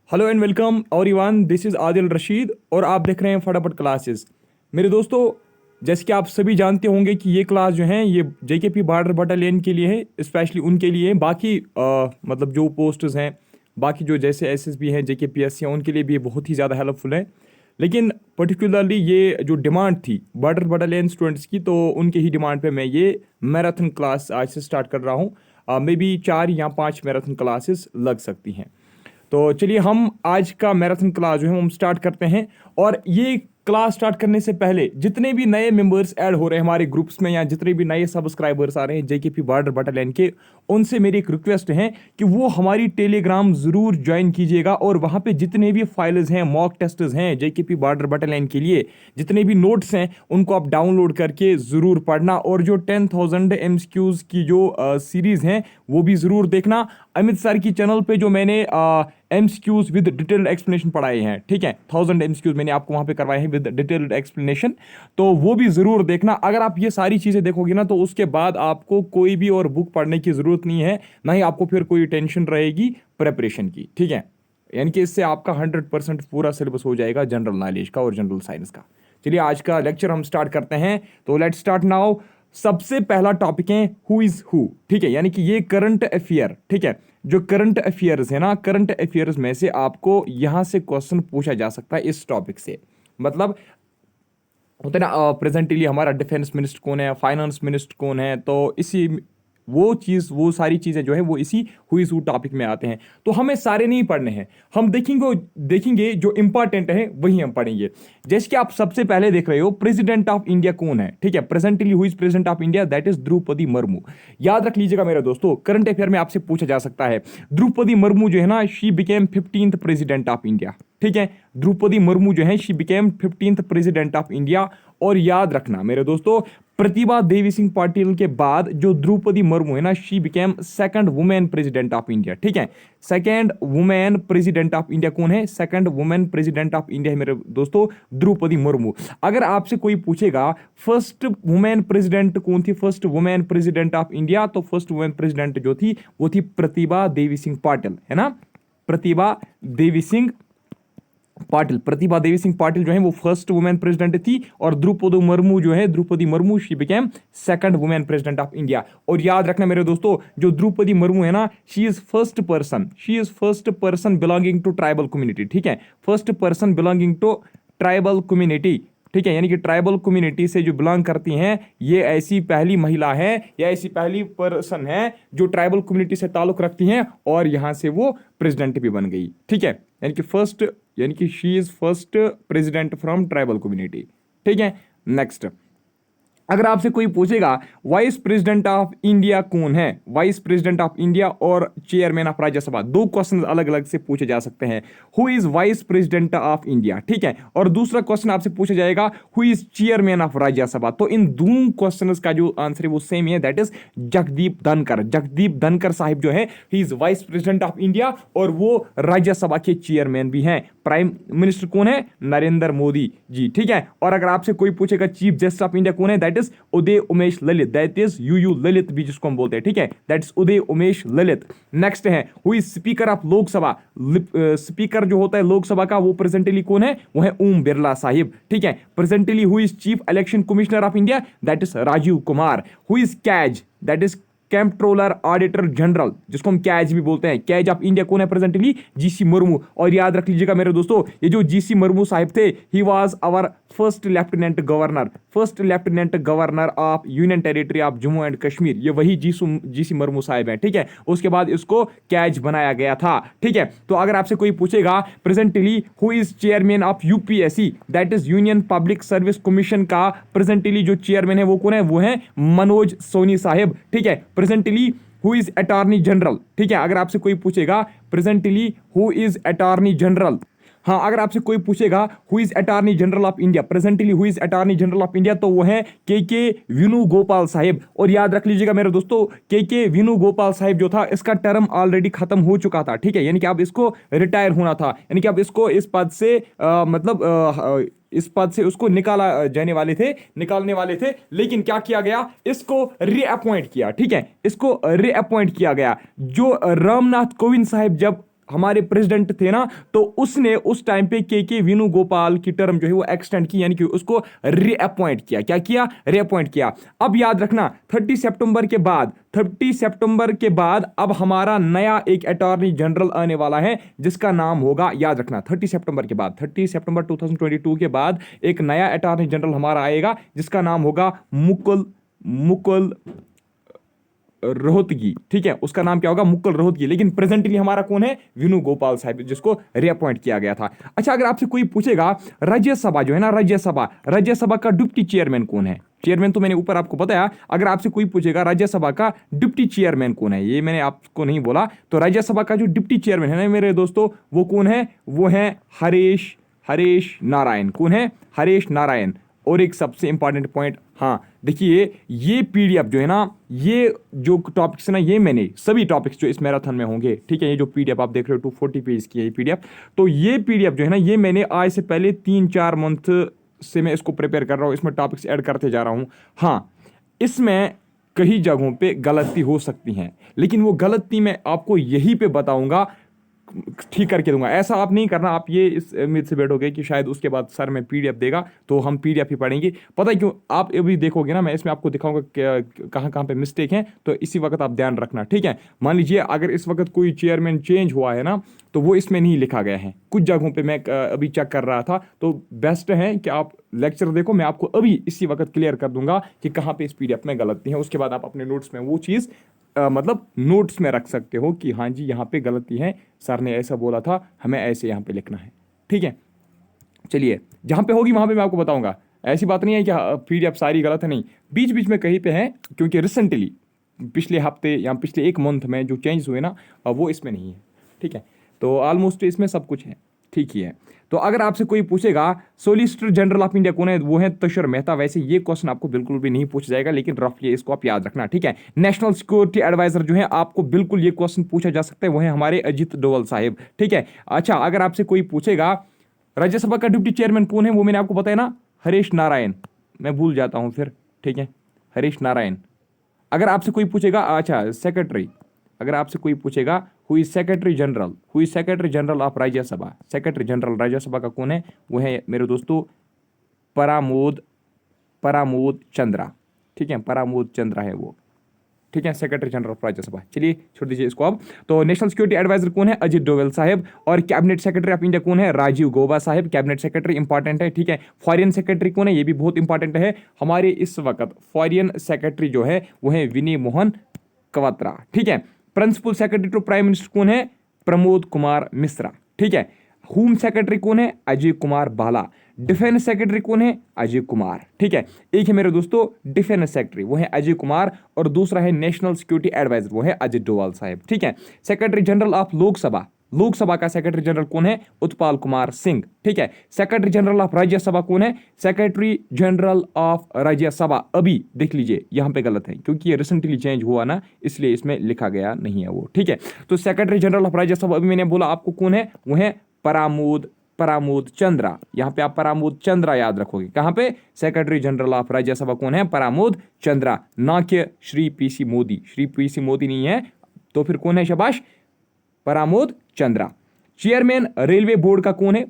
Hello and welcome everyone, this is Adil Rashid और आप देख रहे हैं फटाफट क्लासेस। मेरे दोस्तों, जैसे कि आप सभी जानते होंगे कि ये क्लास जो है ये जेकेपी बॉर्डर बटालियन के लिए है, स्पेशली उनके लिए है। बाकी मतलब जो पोस्ट्स हैं, बाकी जो जैसे एसएसबी हैं, जेकेपीएससी हैं, उनके लिए भी ये बहुत ही ज़्यादा हेल्पफुल है। लेकिन पर्टिकुलरली ये जो डिमांड थी बॉर्डर बटालियन स्टूडेंट्स की, तो उनके ही डिमांड पे मैं ये मैराथन क्लास आज से स्टार्ट कर रहा हूँ। मे बी 4 या 5 मैराथन क्लासेस लग सकती हैं। तो चलिए हम आज का मैराथन क्लास जो है हम स्टार्ट करते हैं। और ये क्लास स्टार्ट करने से पहले जितने भी नए मेंबर्स ऐड हो रहे हैं हमारे ग्रुप्स में, या जितने भी नए सब्सक्राइबर्स आ रहे हैं जेकेपी बॉर्डर बटालियन के, उनसे मेरी एक रिक्वेस्ट है कि वो हमारी टेलीग्राम ज़रूर ज्वाइन कीजिएगा। और वहाँ पे जितने भी फाइल्स हैं, मॉक टेस्ट्स हैं जेकेपी बॉर्डर बटालियन के लिए, जितने भी नोट्स हैं, उनको आप डाउनलोड करके ज़रूर पढ़ना। और जो 10,000 एमसीक्यूज़ की जो सीरीज़ हैं वो भी ज़रूर देखना। अमित सर की चैनल पे जो मैंने एमसीक्यूज विद डिटेल्ड एक्सप्लेनेशन पढ़ाए हैं, ठीक है, 1000 एमसीक्यूज मैंने आपको वहां पे करवाए हैं विद डिटेल्ड एक्सप्लेनेशन, तो वो भी जरूर देखना। अगर आप ये सारी चीजें देखोगे ना, तो उसके बाद आपको कोई भी और बुक पढ़ने की जरूरत नहीं है, ना ही आपको फिर कोई टेंशन रहेगी प्रेपरेशन की, ठीक है। यानी कि इससे आपका 100% पूरा सिलेबस हो जाएगा जनरल नॉलेज का और जनरल साइंस का। चलिए आज का लेक्चर हम स्टार्ट करते हैं, तो लेट स्टार्ट नाउ। सबसे पहला टॉपिक है हु इज हु, ठीक है, यानी कि ये करंट अफेयर, ठीक है। जो करंट अफेयर्स है ना, करंट अफेयर्स में से आपको यहां से क्वेश्चन पूछा जा सकता है इस टॉपिक से। मतलब होता है ना, प्रेजेंटली हमारा डिफेंस मिनिस्टर कौन है, फाइनेंस मिनिस्टर कौन है, तो इसी वो सारी चीज़ें जो है वो इसी हुई सू टॉपिक में आते हैं। तो हमें सारे नहीं पढ़ने हैं, हम देखेंगे जो इंपॉर्टेंट है वही हम पढ़ेंगे। जैसे कि आप सबसे पहले देख रहे हो प्रेसिडेंट ऑफ इंडिया कौन है, ठीक है, presently who is president of India, that is Droupadi Murmu. याद रख लीजिएगा मेरे दोस्तों, करंट अफेयर में आपसे पूछा जा सकता है। द्रौपदी मुर्मू जो है ना, she became 15th president of India, ठीक है। द्रौपदी मुर्मू जो है she became 15th president of India. और याद रखना मेरे दोस्तों, प्रतिभा देवी सिंह पाटिल के बाद जो द्रौपदी मुर्मू है ना, she became second women president of India, ठीक है। Second women president of India कौन है? Second women president of India है मेरे दोस्तों द्रौपदी मुर्मू। अगर आपसे कोई पूछेगा फर्स्ट वुमेन प्रेसिडेंट कौन थी, first women president of India, तो फर्स्ट वुमेन प्रेसिडेंट जो थी वो थी प्रतिभा देवी सिंह पाटिल, है ना, प्रतिभा देवी सिंह पाटिल। प्रतिभा देवी सिंह पाटिल जो है वो फर्स्ट वुमेन प्रेसिडेंट थी, और द्रौपदी मुर्मू जो है, Droupadi Murmu she became second women president of India. और याद रखना मेरे दोस्तों, जो द्रौपदी मुर्मू है ना, she is first person belonging to tribal community, ठीक है, first person belonging to tribal community, ठीक है, यानी कि ट्राइबल कम्युनिटी से जो बिलोंग करती हैं, ये ऐसी पहली महिला है या ऐसी पहली पर्सन है जो ट्राइबल कम्युनिटी से ताल्लुक रखती हैं और यहां से वो प्रेसिडेंट भी बन गई, ठीक है। यानी कि she is first president from tribal community, ठीक है। नेक्स्ट, अगर आपसे कोई पूछेगा वाइस प्रेसिडेंट ऑफ इंडिया कौन है, वाइस प्रेसिडेंट ऑफ इंडिया और चेयरमैन ऑफ राज्यसभा, दो क्वेश्चन अलग अलग से पूछे जा सकते हैं। Who is vice president of India, ठीक है, और दूसरा क्वेश्चन आपसे पूछा जाएगा who is chairman of Rajya Sabha. तो इन दोनों क्वेश्चंस का जो आंसर है वो सेम ही है, दैट इज जगदीप धनखड़। जगदीप धनखड़ साहिब जो है, he is vice president of India और वो राज्यसभा के चेयरमैन भी हैं। प्राइम मिनिस्टर कौन है? नरेंद्र मोदी जी, ठीक है। और अगर आपसे कोई पूछेगा चीफ जस्टिस ऑफ इंडिया कौन है, that is Uday Umesh Lalit, that is U Lalit भी जिसको हम बोलते हैं, ठीक है, that is Uday Umesh Lalit. Next है who is speaker of Lok Sabha. Speaker जो होता है लोकसभा का, वो प्रेजेंटली कौन है? वो है ओम बिरला साहिब, ठीक है। Presently who is chief election commissioner of India, that is Rajiv Kumar. Who is CAG, that is controller auditor general, जिसको हम कैज भी बोलते हैं, कैज ऑफ इंडिया कौन है प्रेजेंटली? जीसी मुर्मू। और याद रख लीजिएगा मेरे दोस्तों, ये जो जीसी मुर्मू साहिब थे, he was our first lieutenant governor of union territory of Jammu and Kashmir. ये वही जीसी मुर्मू साहिब हैं, ठीक है। उसके बाद इसको कैज बनाया गया था, ठीक है। तो अगर आपसे कोई पूछेगा presently who is chairman of UPSC, that is union public service commission का प्रेजेंटली जो चेयरमैन है वो कौन है? वो है मनोज सोनी साहिब, ठीक है। Presently who is attorney general, ठीक है। अगर आपसे कोई पूछेगा presently who is attorney general, हाँ, अगर आपसे कोई पूछेगा who is attorney general of India, presently who is attorney general of India, तो वो है के वेणुगोपाल साहिब। और याद रख लीजिएगा मेरे दोस्तों, के वेणुगोपाल साहिब जो था, इसका टर्म ऑलरेडी खत्म हो चुका था, ठीक है, यानी कि अब इसको रिटायर होना था, यानी कि अब इसको इस पद से इस पद से उसको निकालने वाले थे, लेकिन क्या किया गया? इसको रीअपॉइंट किया, ठीक है, इसको रीअपॉइंट किया गया। जो रामनाथ कोविंद साहिब जब हमारे प्रेसिडेंट थे ना, तो उसने उस टाइम पे के वेणुगोपाल की टर्म जो है वो एक्सटेंड की, यानी कि उसको रीअपॉइंट किया। क्या किया? रीअपॉइंट किया। अब याद रखना 30 सितंबर के बाद, 30 सितंबर के बाद अब हमारा नया एक अटॉर्नी जनरल आने वाला है, जिसका नाम होगा, याद रखना 30 सितंबर के बाद, 30 सितंबर 2022 के बाद एक नया अटॉर्नी जनरल हमारा आएगा, जिसका नाम होगा मुकुल मुकुल रोहतगी। ठीक है, उसका नाम क्या होगा? मुकुल रोहतगी। लेकिन प्रेजेंटली हमारा कौन है? वेणुगोपाल साहब, जिसको रीअपॉइंट किया गया था। अच्छा, अगर आपसे कोई पूछेगा राज्यसभा जो है ना, राज्यसभा का डिप्टी चेयरमैन कौन है? चेयरमैन तो मैंने ऊपर आपको बताया। अगर आपसे कोई पूछेगा राज्यसभा का डिप्टी चेयरमैन कौन है, ये मैंने आपको नहीं बोला। तो राज्यसभा का जो डिप्टी चेयरमैन है ना मेरे दोस्तों, वो कौन है? वो है हरेश नारायण। कौन है? हरेश नारायण। और एक सबसे इंपॉर्टेंट पॉइंट, हाँ देखिए, ये पीडीएफ जो है ना, ये जो टॉपिक्स है ना, ये मैंने सभी टॉपिक्स जो इस मैराथन में होंगे, ठीक है, ये जो पीडीएफ आप देख रहे हो 240 पेज की है ये पीडीएफ, तो ये पीडीएफ जो है ना, ये मैंने आज से पहले 3-4 मंथ से मैं इसको प्रिपेयर कर रहा हूँ, इसमें टॉपिक्स ऐड करते जा रहा हूँ। हाँ, इसमें कई जगहों पे गलती हो सकती हैं, लेकिन वो गलती मैं आपको यहीं पे बताऊंगा, ठीक करके दूंगा। ऐसा आप नहीं करना, आप ये इस उम्मीद से बैठोगे कि शायद उसके बाद सर में पीडीएफ देगा तो हम पीडीएफ ही पढ़ेंगे। पता है क्यों? आप अभी देखोगे ना, मैं इसमें आपको दिखाऊंगा कहाँ कहाँ पे मिस्टेक है, तो इसी वक्त आप ध्यान रखना, ठीक है। मान लीजिए अगर इस वक्त कोई चेयरमैन चेंज हुआ है ना, तो वो इसमें नहीं लिखा गया है। कुछ जगहों पे मैं अभी चेक कर रहा था, तो बेस्ट है कि आप लेक्चर देखो, मैं आपको अभी इसी वक्त क्लियर कर दूंगा कि कहाँ पे इस पीडीएफ में गलती है। उसके बाद आप अपने नोट्स में वो चीज़ मतलब नोट्स में रख सकते हो कि हाँ जी यहाँ पे गलती है, सर ने ऐसा बोला था, हमें ऐसे यहाँ पे लिखना है, ठीक है। चलिए, जहाँ पे होगी वहाँ पे मैं आपको बताऊंगा। ऐसी बात नहीं है कि पीडीएफ सारी गलत है, नहीं, बीच बीच में कहीं पे है, क्योंकि रिसेंटली पिछले हफ्ते या पिछले एक मंथ में जो चेंज हुए ना, वो इसमें नहीं है, ठीक है। तो ऑलमोस्ट इसमें सब कुछ है, ठीक ही है। तो अगर आपसे कोई पूछेगा सोलिसिटर जनरल ऑफ इंडिया कौन है, वो है तुषार मेहता। वैसे ये क्वेश्चन आपको बिल्कुल भी नहीं पूछा जाएगा, लेकिन रफली इसको आप याद रखना, ठीक है। नेशनल सिक्योरिटी एडवाइजर जो है, आपको बिल्कुल ये क्वेश्चन पूछा जा सकता है, वो है हमारे अजीत डोवल साहिब, ठीक है। अच्छा, अगर आपसे कोई पूछेगा राज्यसभा का डिप्टी चेयरमैन कौन है, वो मैंने आपको बताया ना, हरीश नारायण। मैं भूल जाता हूँ फिर, ठीक है, हरीश नारायण। अगर आपसे कोई पूछेगा, अच्छा सेक्रेटरी, अगर आपसे कोई पूछेगा who is secretary general of Rajya Sabha, secretary general Rajya Sabha का कौन है, वो है मेरे दोस्तों परामोद चंद्रा, ठीक है, परामोद चंद्रा है वो, ठीक है, सेक्रेटरी जनरल ऑफ राज्यसभा। चलिए छोड़ दीजिए इसको अब। तो नेशनल सिक्योरिटी एडवाइजर कौन है? अजीत डोवल साहब। और कैबिनेट सेक्रेटरी ऑफ इंडिया कौन है? राजीव गौबा साहब। कैबिनेट सेक्रेटरी इंपॉर्टेंट है, ठीक है। फॉरेन सेक्रेटरी कौन है? ये भी बहुत इंपॉर्टेंट है। हमारे इस वक्त फॉरेन सेक्रेटरी जो है वो है विनय मोहन क्वात्रा, ठीक है। Principal secretary to prime minister कौन है? प्रमोद कुमार मिश्रा, ठीक है। होम सेक्रेटरी कौन है? अजय कुमार बाला। डिफेंस सेक्रेटरी कौन है? अजय कुमार, ठीक है। एक है मेरे दोस्तों डिफेंस सेक्रेटरी, वो है अजय कुमार, और दूसरा है नेशनल सिक्योरिटी एडवाइजर, वो है अजित डोवाल साहब, ठीक है। सेक्रेटरी जनरल ऑफ लोकसभा का सेक्रेटरी जनरल कौन है? उत्पल कुमार सिंह, ठीक है। सेक्रेटरी जनरल ऑफ राज्यसभा कौन है? सेक्रेटरी जनरल ऑफ राज्यसभा, अभी देख लीजिए यहाँ पे गलत है, क्योंकि ये रिसेंटली चेंज हुआ ना, इसलिए इसमें लिखा गया नहीं है वो, ठीक है। तो सेक्रेटरी जनरल ऑफ राज्यसभा अभी मैंने बोला आपको कौन है, वो है परामोद चंद्रा। यहाँ पे आप परामोद चंद्रा याद रखोगे। कहाँ पे? सेक्रेटरी जनरल ऑफ राज्यसभा कौन है? परामोद चंद्रा, ना कि श्री पीसी मोदी नहीं है, तो फिर कौन है? शाबाश, परामोद चंद्रा। चेयरमैन रेलवे बोर्ड का कौन है?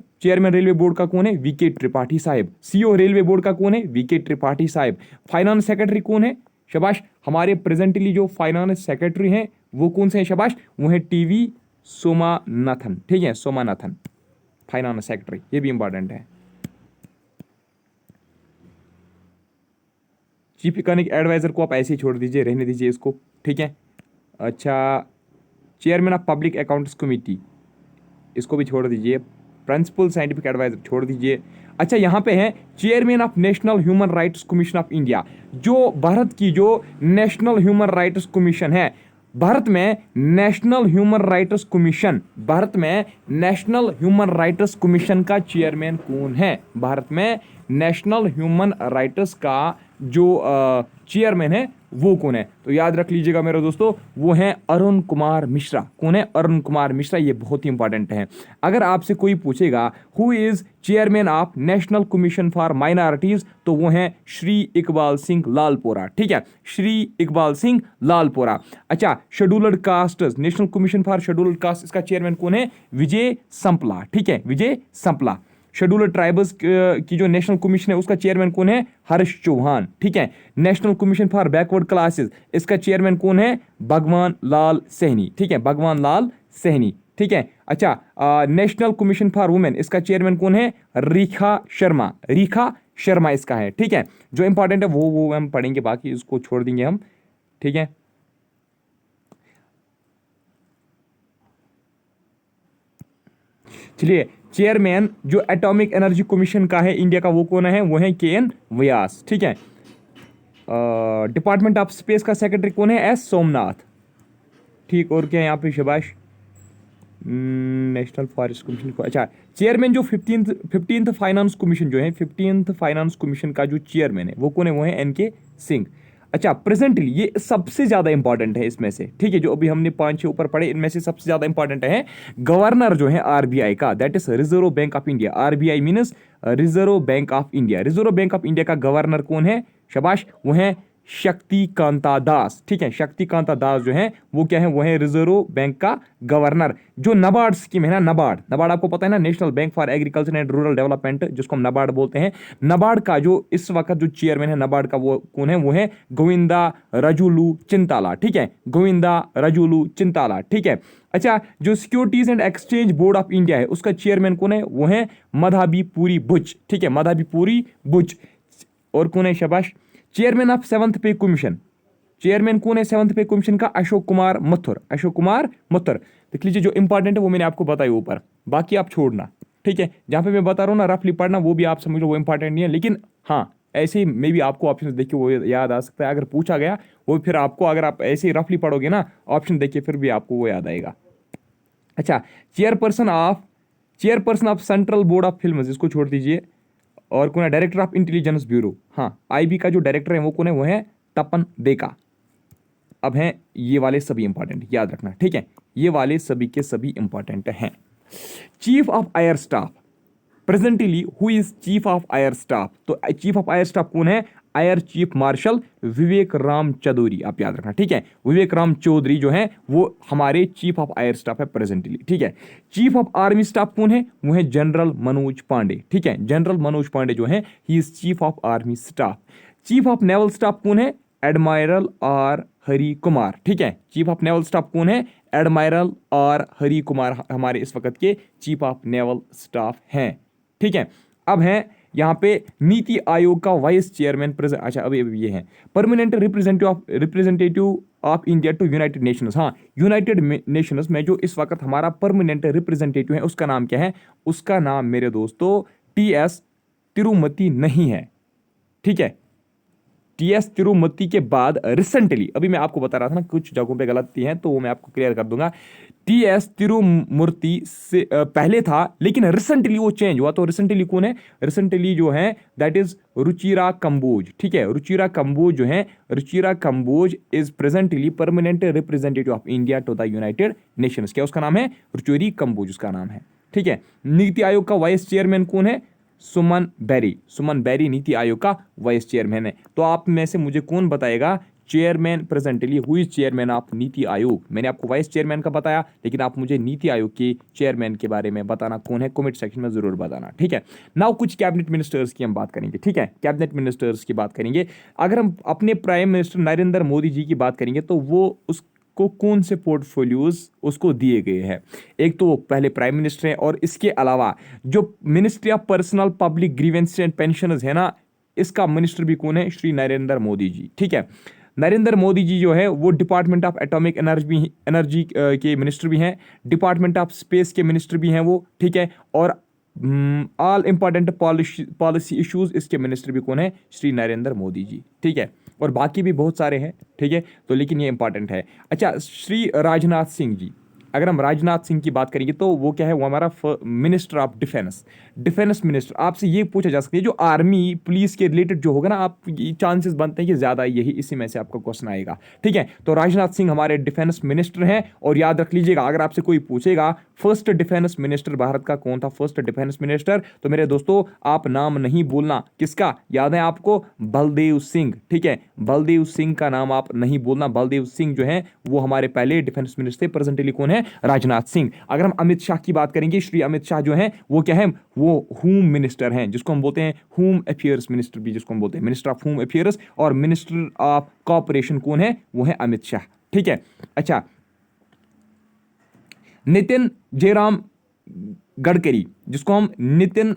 वीके त्रिपाठी साहब। सीईओ रेलवे बोर्ड का कौन है? वीके त्रिपाठी साहब। फाइनेंस सेक्रेटरी कौन है? शाबाश, हमारे प्रेजेंटली जो फाइनेंस सेक्रेटरी हैं वो कौन से हैं? शाबाश, वो है टीवी सोमानाथन, ठीक है, सोमानाथन फाइनेंस सेक्रेटरी, ये भी इंपॉर्टेंट है। चीफ इकोनॉमिक एडवाइजर को आप ऐसे ही छोड़ दीजिए, रहने दीजिए इसको, ठीक है। अच्छा, chairman of public accounts committee, इसको भी छोड़ दीजिए। प्रिंसिपल साइंटिफिक एडवाइजर छोड़ दीजिए। अच्छा, यहाँ पे है chairman of national human rights commission of India, जो भारत की जो नेशनल ह्यूमन राइट्स कमीशन है, भारत में नेशनल ह्यूमन राइट्स कमीशन का चेयरमैन कौन है? भारत में नेशनल ह्यूमन राइट्स का जो चेयरमैन है वो कौन है? तो याद रख लीजिएगा मेरे दोस्तों, वो हैं अरुण कुमार मिश्रा। कौन है? अरुण कुमार मिश्रा। ये बहुत ही इंपॉर्टेंट है। अगर आपसे कोई पूछेगा who is chairman of national commission for minorities, तो वो हैं श्री इकबाल सिंह लालपोरा। ठीक है, श्री इकबाल सिंह लालपोरा। अच्छा, scheduled caste national commission for scheduled caste, इसका चेयरमैन कौन है? विजय संपला। ठीक है, विजय संपला। शेड्यूल्ड ट्राइबल्स की जो नेशनल कमीशन है उसका चेयरमैन कौन है? हर्ष चौहान। ठीक है, national commission for backward classes, इसका चेयरमैन कौन है? भगवान लाल सहनी। ठीक है, भगवान लाल सहनी। ठीक है, अच्छा, नेशनल कमीशन फॉर वुमेन, इसका चेयरमैन कौन है? रेखा शर्मा। रेखा शर्मा इसका है। ठीक है, जो इंपॉर्टेंट है वो हम पढ़ेंगे, बाकी इसको छोड़ देंगे हम। ठीक है, चलिए, चेयरमैन जो एटॉमिक एनर्जी कमीशन का है इंडिया का, वो कौन है? वो है के.एन. व्यास। ठीक है, डिपार्टमेंट ऑफ स्पेस का सेक्रेटरी कौन है? एस सोमनाथ। ठीक, और क्या है यहाँ पे? शबाश, नेशनल फॉरेस्ट कमीशन को। अच्छा, चेयरमैन जो फिफ्टींथ फाइनेंस कमीशन जो है, 15th फाइनेंस कमीशन का जो चेयरमैन है वो कौन है? वो है एन.के. सिंह। अच्छा, प्रेजेंटली ये सबसे ज्यादा इंपॉर्टेंट है इसमें से। ठीक है, जो अभी हमने 5-6 ऊपर पढ़े, इनमें से सबसे ज्यादा इंपॉर्टेंट है गवर्नर जो है आरबीआई का, that is reserve bank of India. RBI means reserve bank of India. Reserve bank of India का गवर्नर कौन है? शाबाश, वो है शक्ति कांता दास। ठीक है, शक्ति कांता दास जो है वो क्या है? वो है रिजर्व बैंक का गवर्नर। जो नबार्ड स्कीम है ना, नबार्ड, नबार्ड आपको पता है ना, national bank for agriculture and rural development, जिसको हम नबार्ड बोलते हैं। नबार्ड का जो इस वक्त जो चेयरमैन है नबार्ड का, वो कौन है? वो है गोविंदा रजुलू चिंताला। ठीक है, गोविंदा रजुलू चिंताला। ठीक है, अच्छा, जो securities and exchange board of India है उसका चेयरमैन कौन है? वो है मधाबी पुरी बुच। ठीक है, मधाबी पुरी बुच। और कौन है? शाबाश, चेयरमैन ऑफ 7th पे कमीशन, चेयरमैन कौन है 7th पे कमीशन का? अशोक कुमार मथुर। अशोक कुमार मथुर। देख लीजिए, जो इंपॉर्टेंट है वो मैंने आपको बताया ऊपर, बाकी आप छोड़ना। ठीक है, जहां पे मैं बता रहा हूँ ना रफली पढ़ना, वो भी आप समझ लो वो इंपॉर्टेंट नहीं है, लेकिन हाँ ऐसे ही मे भी आपको ऑप्शन देखिए वो याद आ सकता है। अगर पूछा गया वो फिर आपको, अगर आप ऐसे ही रफली पढ़ोगे ना ऑप्शन देखिए, फिर भी आपको वो याद आएगा। अच्छा, chairperson of central board of film, इसको छोड़ दीजिए। और कौन है? Director of intelligence bureau. हाँ, आईबी का जो डायरेक्टर है वो कौन है? वो है तपन देका। अब हैं ये वाले सभी इंपॉर्टेंट, याद रखना। ठीक है, ये वाले सभी के सभी इंपॉर्टेंट हैं। Chief of air staff, presently who is chief of air staff? तो चीफ ऑफ एयर स्टाफ कौन है? एयर चीफ मार्शल विवेक राम चौधरी। आप याद रखना। ठीक है, विवेक राम चौधरी जो है वो हमारे चीफ ऑफ एयर स्टाफ है प्रेजेंटली। ठीक है, चीफ ऑफ आर्मी स्टाफ कौन है? वो है जनरल मनोज पांडे। ठीक है, जनरल मनोज पांडे जो है he is chief of army staff. Chief of naval staff कौन है? Admiral R Hari Kumar. ठीक है, चीफ ऑफ नेवल स्टाफ कौन है? एडमायरल आर हरि कुमार हमारे इस वक्त के चीफ ऑफ नेवल स्टाफ हैं। ठीक है, अब है यहाँ पे नीति आयोग का वाइस चेयरमैन प्रेजेंट। अच्छा, अभी ये है permanent representative of India to United Nations. हाँ, यूनाइटेड नेशंस में जो इस वक्त हमारा परमानेंट रिप्रेजेंटेटिव है उसका नाम क्या है? उसका नाम मेरे दोस्तों टी.एस. तिरुमति नहीं है। ठीक है, टी.एस. तिरुमति के बाद रिसेंटली, अभी मैं आपको बता रहा था ना कुछ जगहों पे गलती है तो वो मैं आपको क्लियर कर दूंगा। टी.एस. तिरुमूर्ति से पहले था, लेकिन रिसेंटली वो चेंज हुआ। तो रिसेंटली कौन है? रिसेंटली जो है दैट इज रुचिरा कंबोज। ठीक है, रुचिरा कंबोज जो है, Ruchira Kamboj is presently permanent representative of India to the United Nations. क्या उसका नाम है? रुचिरी कंबोज उसका नाम है। ठीक है, नीति आयोग का वाइस चेयरमैन कौन है? सुमन बेरी। सुमन बेरी नीति आयोग का वाइस चेयरमैन है। तो आप में से मुझे कौन बताएगा chairman presently who is chairman of NITI Aayog? मैंने आपको वाइस चेयरमैन का बताया, लेकिन आप मुझे नीति आयोग के चेयरमैन के बारे में बताना कौन है, कमेंट सेक्शन में जरूर बताना। ठीक है, नाउ कुछ कैबिनेट मिनिस्टर्स की हम बात करेंगे। ठीक है, कैबिनेट मिनिस्टर्स की बात करेंगे। अगर हम अपने प्राइम मिनिस्टर नरेंद्र मोदी जी की बात करेंगे तो वो को कौन से पोर्टफोलियोज उसको दिए गए हैं? एक तो वो पहले प्राइम मिनिस्टर हैं, और इसके अलावा जो ministry of personnel public grievance and pensioners है ना, इसका मिनिस्टर भी कौन है? श्री नरेंद्र मोदी जी। ठीक है, नरेंद्र मोदी जी जो है वो डिपार्टमेंट ऑफ एटॉमिक एनर्जी के मिनिस्टर भी हैं, डिपार्टमेंट ऑफ स्पेस के मिनिस्टर भी हैं वो। ठीक है, और ऑल इंपॉर्टेंट पॉलिसी इश्यूज इसके मिनिस्टर भी कौन है? श्री नरेंद्र मोदी जी। ठीक है, और बाकी भी बहुत सारे हैं। ठीक है, तो लेकिन ये इंपॉर्टेंट है। अच्छा, श्री राजनाथ सिंह जी, अगर हम राजनाथ सिंह की बात करेंगे तो वो क्या है, वो हमारा minister of defence, defence minister. आपसे ये पूछा जा सकता है जो आर्मी पुलिस के रिलेटेड जो होगा ना, आप चांसेस बनते हैं कि ज्यादा यही इसी में से आपका क्वेश्चन आएगा। ठीक है, तो राजनाथ सिंह हमारे डिफेंस मिनिस्टर हैं। और याद रख लीजिएगा, अगर आपसे कोई पूछेगा फर्स्ट डिफेंस मिनिस्टर भारत का कौन था, फर्स्ट डिफेंस मिनिस्टर, तो मेरे दोस्तों आप नाम नहीं बोलना, किसका याद है आपको, बलदेव सिंह। ठीक है, बलदेव सिंह का नाम आप नहीं बोलना। बलदेव सिंह जो है वो हमारे पहले डिफेंस मिनिस्टर, प्रेजेंटली कौन है, राजनाथ सिंह। अगर हम अमित शाह की बात करेंगे, श्री अमित शाह जो है वो क्या है, वो होम मिनिस्टर हैं, जिसको हम बोलते हैं होम अफेयर्स मिनिस्टर भी, जिसको हम बोलते हैं मिनिस्टर ऑफ होम अफेयर्स। और मिनिस्टर ऑफ कॉर्पोरेशन कौन है, वो है अमित शाह। ठीक है, अच्छा, नितिन जयराम गडकरी, जिसको हम नितिन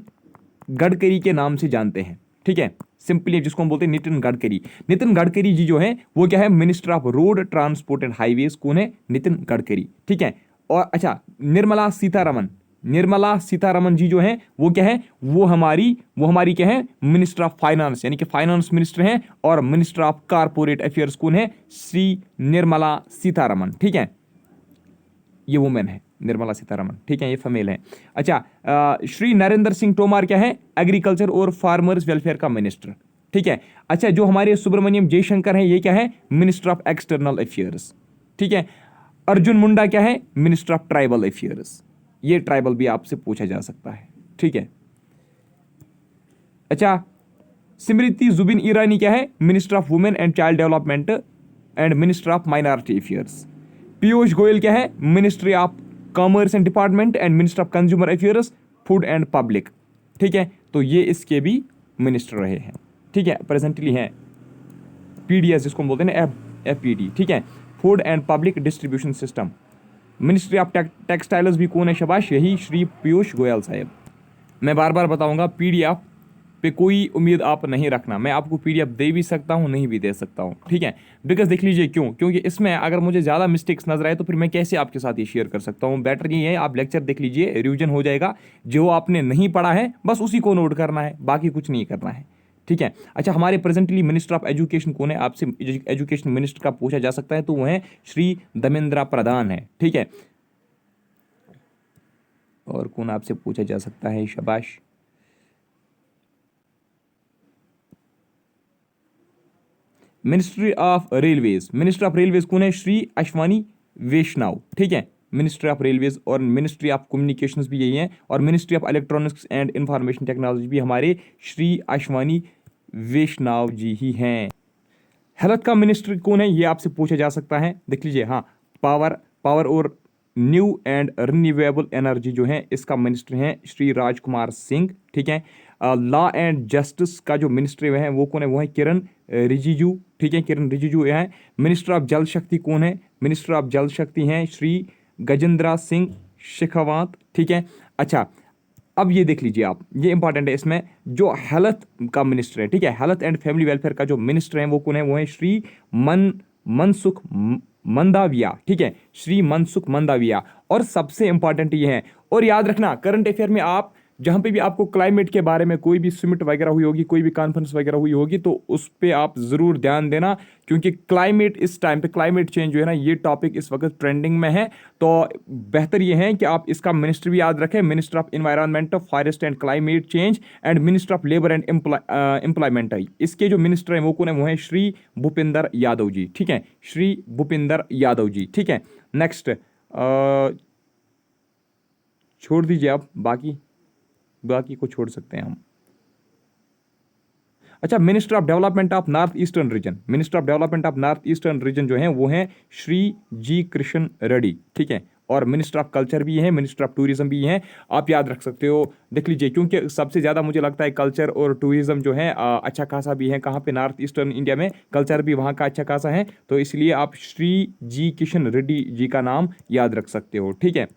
गडकरी के नाम से जानते हैं। ठीक है, सिंपली जिसको हम बोलते हैं नितिन गडकरी। नितिन गडकरी जी जो है वो क्या है, minister of road transport and highways कौन है, नितिन गडकरी। ठीक है, और अच्छा, निर्मला सीतारमन, निर्मला सीतारमन जी जो है वो क्या है, वो हमारी क्या है, मिनिस्टर ऑफ फाइनेंस, यानी कि फाइनेंस मिनिस्टर हैं। और मिनिस्टर ऑफ कारपोरेट अफेयर्स कौन है, श्री निर्मला सीतारमन। ठीक है, ये वुमेन है निर्मला सीतारमन। ठीक है, ये फीमेल है। अच्छा, श्री नरेंद्र सिंह तोमर क्या है, एग्रीकल्चर और फार्मर्स वेलफेयर का मिनिस्टर। ठीक है, अच्छा, जो हमारे सुब्रमण्यम जयशंकर हैं ये क्या है, मिनिस्टर ऑफ एक्सटर्नल अफेयर्स। ठीक है, अर्जुन मुंडा क्या है, मिनिस्टर ऑफ ट्राइबल अफेयर्स। ये ट्राइबल भी आपसे पूछा जा सकता है। ठीक है, अच्छा, स्मृति जुबिन ईरानी क्या है, minister of women and child development and minister of minority affairs. Piyush Goyal क्या है, ministry of commerce and department and minister of consumer affairs, food and public. ठीक है, तो ये इसके भी मिनिस्टर रहे हैं। ठीक है, प्रेजेंटली हैं पीडीएस, जिसको हम बोलते हैं ना, एफपीडी। ठीक है, food and public distribution system. Ministry of textiles भी कौन है, शाबाश, यही श्री पीयूष गोयल साहब। मैं बार बार बताऊंगा, पीडीएफ पे कोई उम्मीद आप नहीं रखना। मैं आपको पीडीएफ दे भी सकता हूँ, नहीं भी दे सकता हूँ। ठीक है, बिकॉज देख लीजिए क्यों, क्योंकि इसमें अगर मुझे ज़्यादा मिस्टेक्स नजर आए तो फिर मैं कैसे आपके साथ ये शेयर कर सकता हूँ। बेटर ये है आप लेक्चर देख लीजिए, रिवीजन हो जाएगा। जो आपने नहीं पढ़ा है बस उसी को नोट करना है, बाकी कुछ नहीं करना है। ठीक है, अच्छा, हमारे प्रेजेंटली मिनिस्टर ऑफ एजुकेशन कौन है, आपसे एजुकेशन मिनिस्टर का पूछा जा सकता है, तो वो है श्री धर्मेंद्र प्रधान है। ठीक है, और कौन आपसे पूछा जा सकता है, शाबाश, ministry of railways, minister of railways कौन है, श्री अश्वानी वैष्णव। ठीक है, मिनिस्ट्री ऑफ रेलवेज। और मिनिस्ट्री ऑफ कम्युनिकेशंस भी यही है। और ministry of electronics and information technology भी हमारे श्री अश्वानी वैष्णव जी ही हैं। हेल्थ का मिनिस्टर कौन है, ये आपसे पूछा जा सकता है। देख लीजिए, हाँ, पावर और न्यू एंड रिन्यूएबल एनर्जी जो है इसका मिनिस्टर हैं श्री राजकुमार सिंह। ठीक है, लॉ एंड जस्टिस का जो मिनिस्टर है वो कौन है, वो है किरण रिजिजू। ठीक है, किरण रिजिजू है। मिनिस्टर ऑफ जल शक्ति कौन है, मिनिस्टर ऑफ जल शक्ति हैं श्री गजेंद्र सिंह शेखावत। ठीक है, अच्छा, अब ये देख लीजिए आप, ये इंपॉर्टेंट है, इसमें जो हेल्थ का मिनिस्टर है, ठीक है, हेल्थ एंड फैमिली वेलफेयर का जो मिनिस्टर है वो कौन है, वो है श्री मनसुख मंदाविया। ठीक है, श्री मनसुख मंदाविया। और सबसे इंपॉर्टेंट ये है, और याद रखना करंट अफेयर में आप जहां पे भी आपको क्लाइमेट के बारे में कोई भी समिट वगैरह हुई होगी, कोई भी कॉन्फ्रेंस वगैरह हुई होगी, तो उस पर आप जरूर ध्यान देना, क्योंकि क्लाइमेट इस टाइम पे, क्लाइमेट चेंज जो है ना, ये टॉपिक इस वक्त ट्रेंडिंग में है। तो बेहतर ये है कि आप इसका मिनिस्टर भी याद रखें, minister of environment, forest and climate change and minister of labour and employment. इसके जो मिनिस्टर हैं वो कौन है, वो है श्री भूपिंदर यादव जी। ठीक है, श्री भूपिंदर यादव जी। ठीक है, नेक्स्ट छोड़ दीजिए आप, बाकी को छोड़ सकते हैं हम। अच्छा, minister of development of north eastern region, minister of development of north eastern region जो है वो है श्री जी कृष्ण रेड्डी। ठीक है, और मिनिस्टर ऑफ कल्चर भी है, मिनिस्टर ऑफ टूरिज्म भी है, आप याद रख सकते हो। देख लीजिए, क्योंकि सबसे ज़्यादा मुझे लगता है कल्चर और टूरिज्म जो है अच्छा खासा भी है, कहाँ पे, नॉर्थ ईस्टर्न इंडिया में कल्चर भी वहाँ का अच्छा खासा है, तो इसलिए आप श्री जी किशन रेड्डी जी का नाम याद रख सकते हो। ठीक है,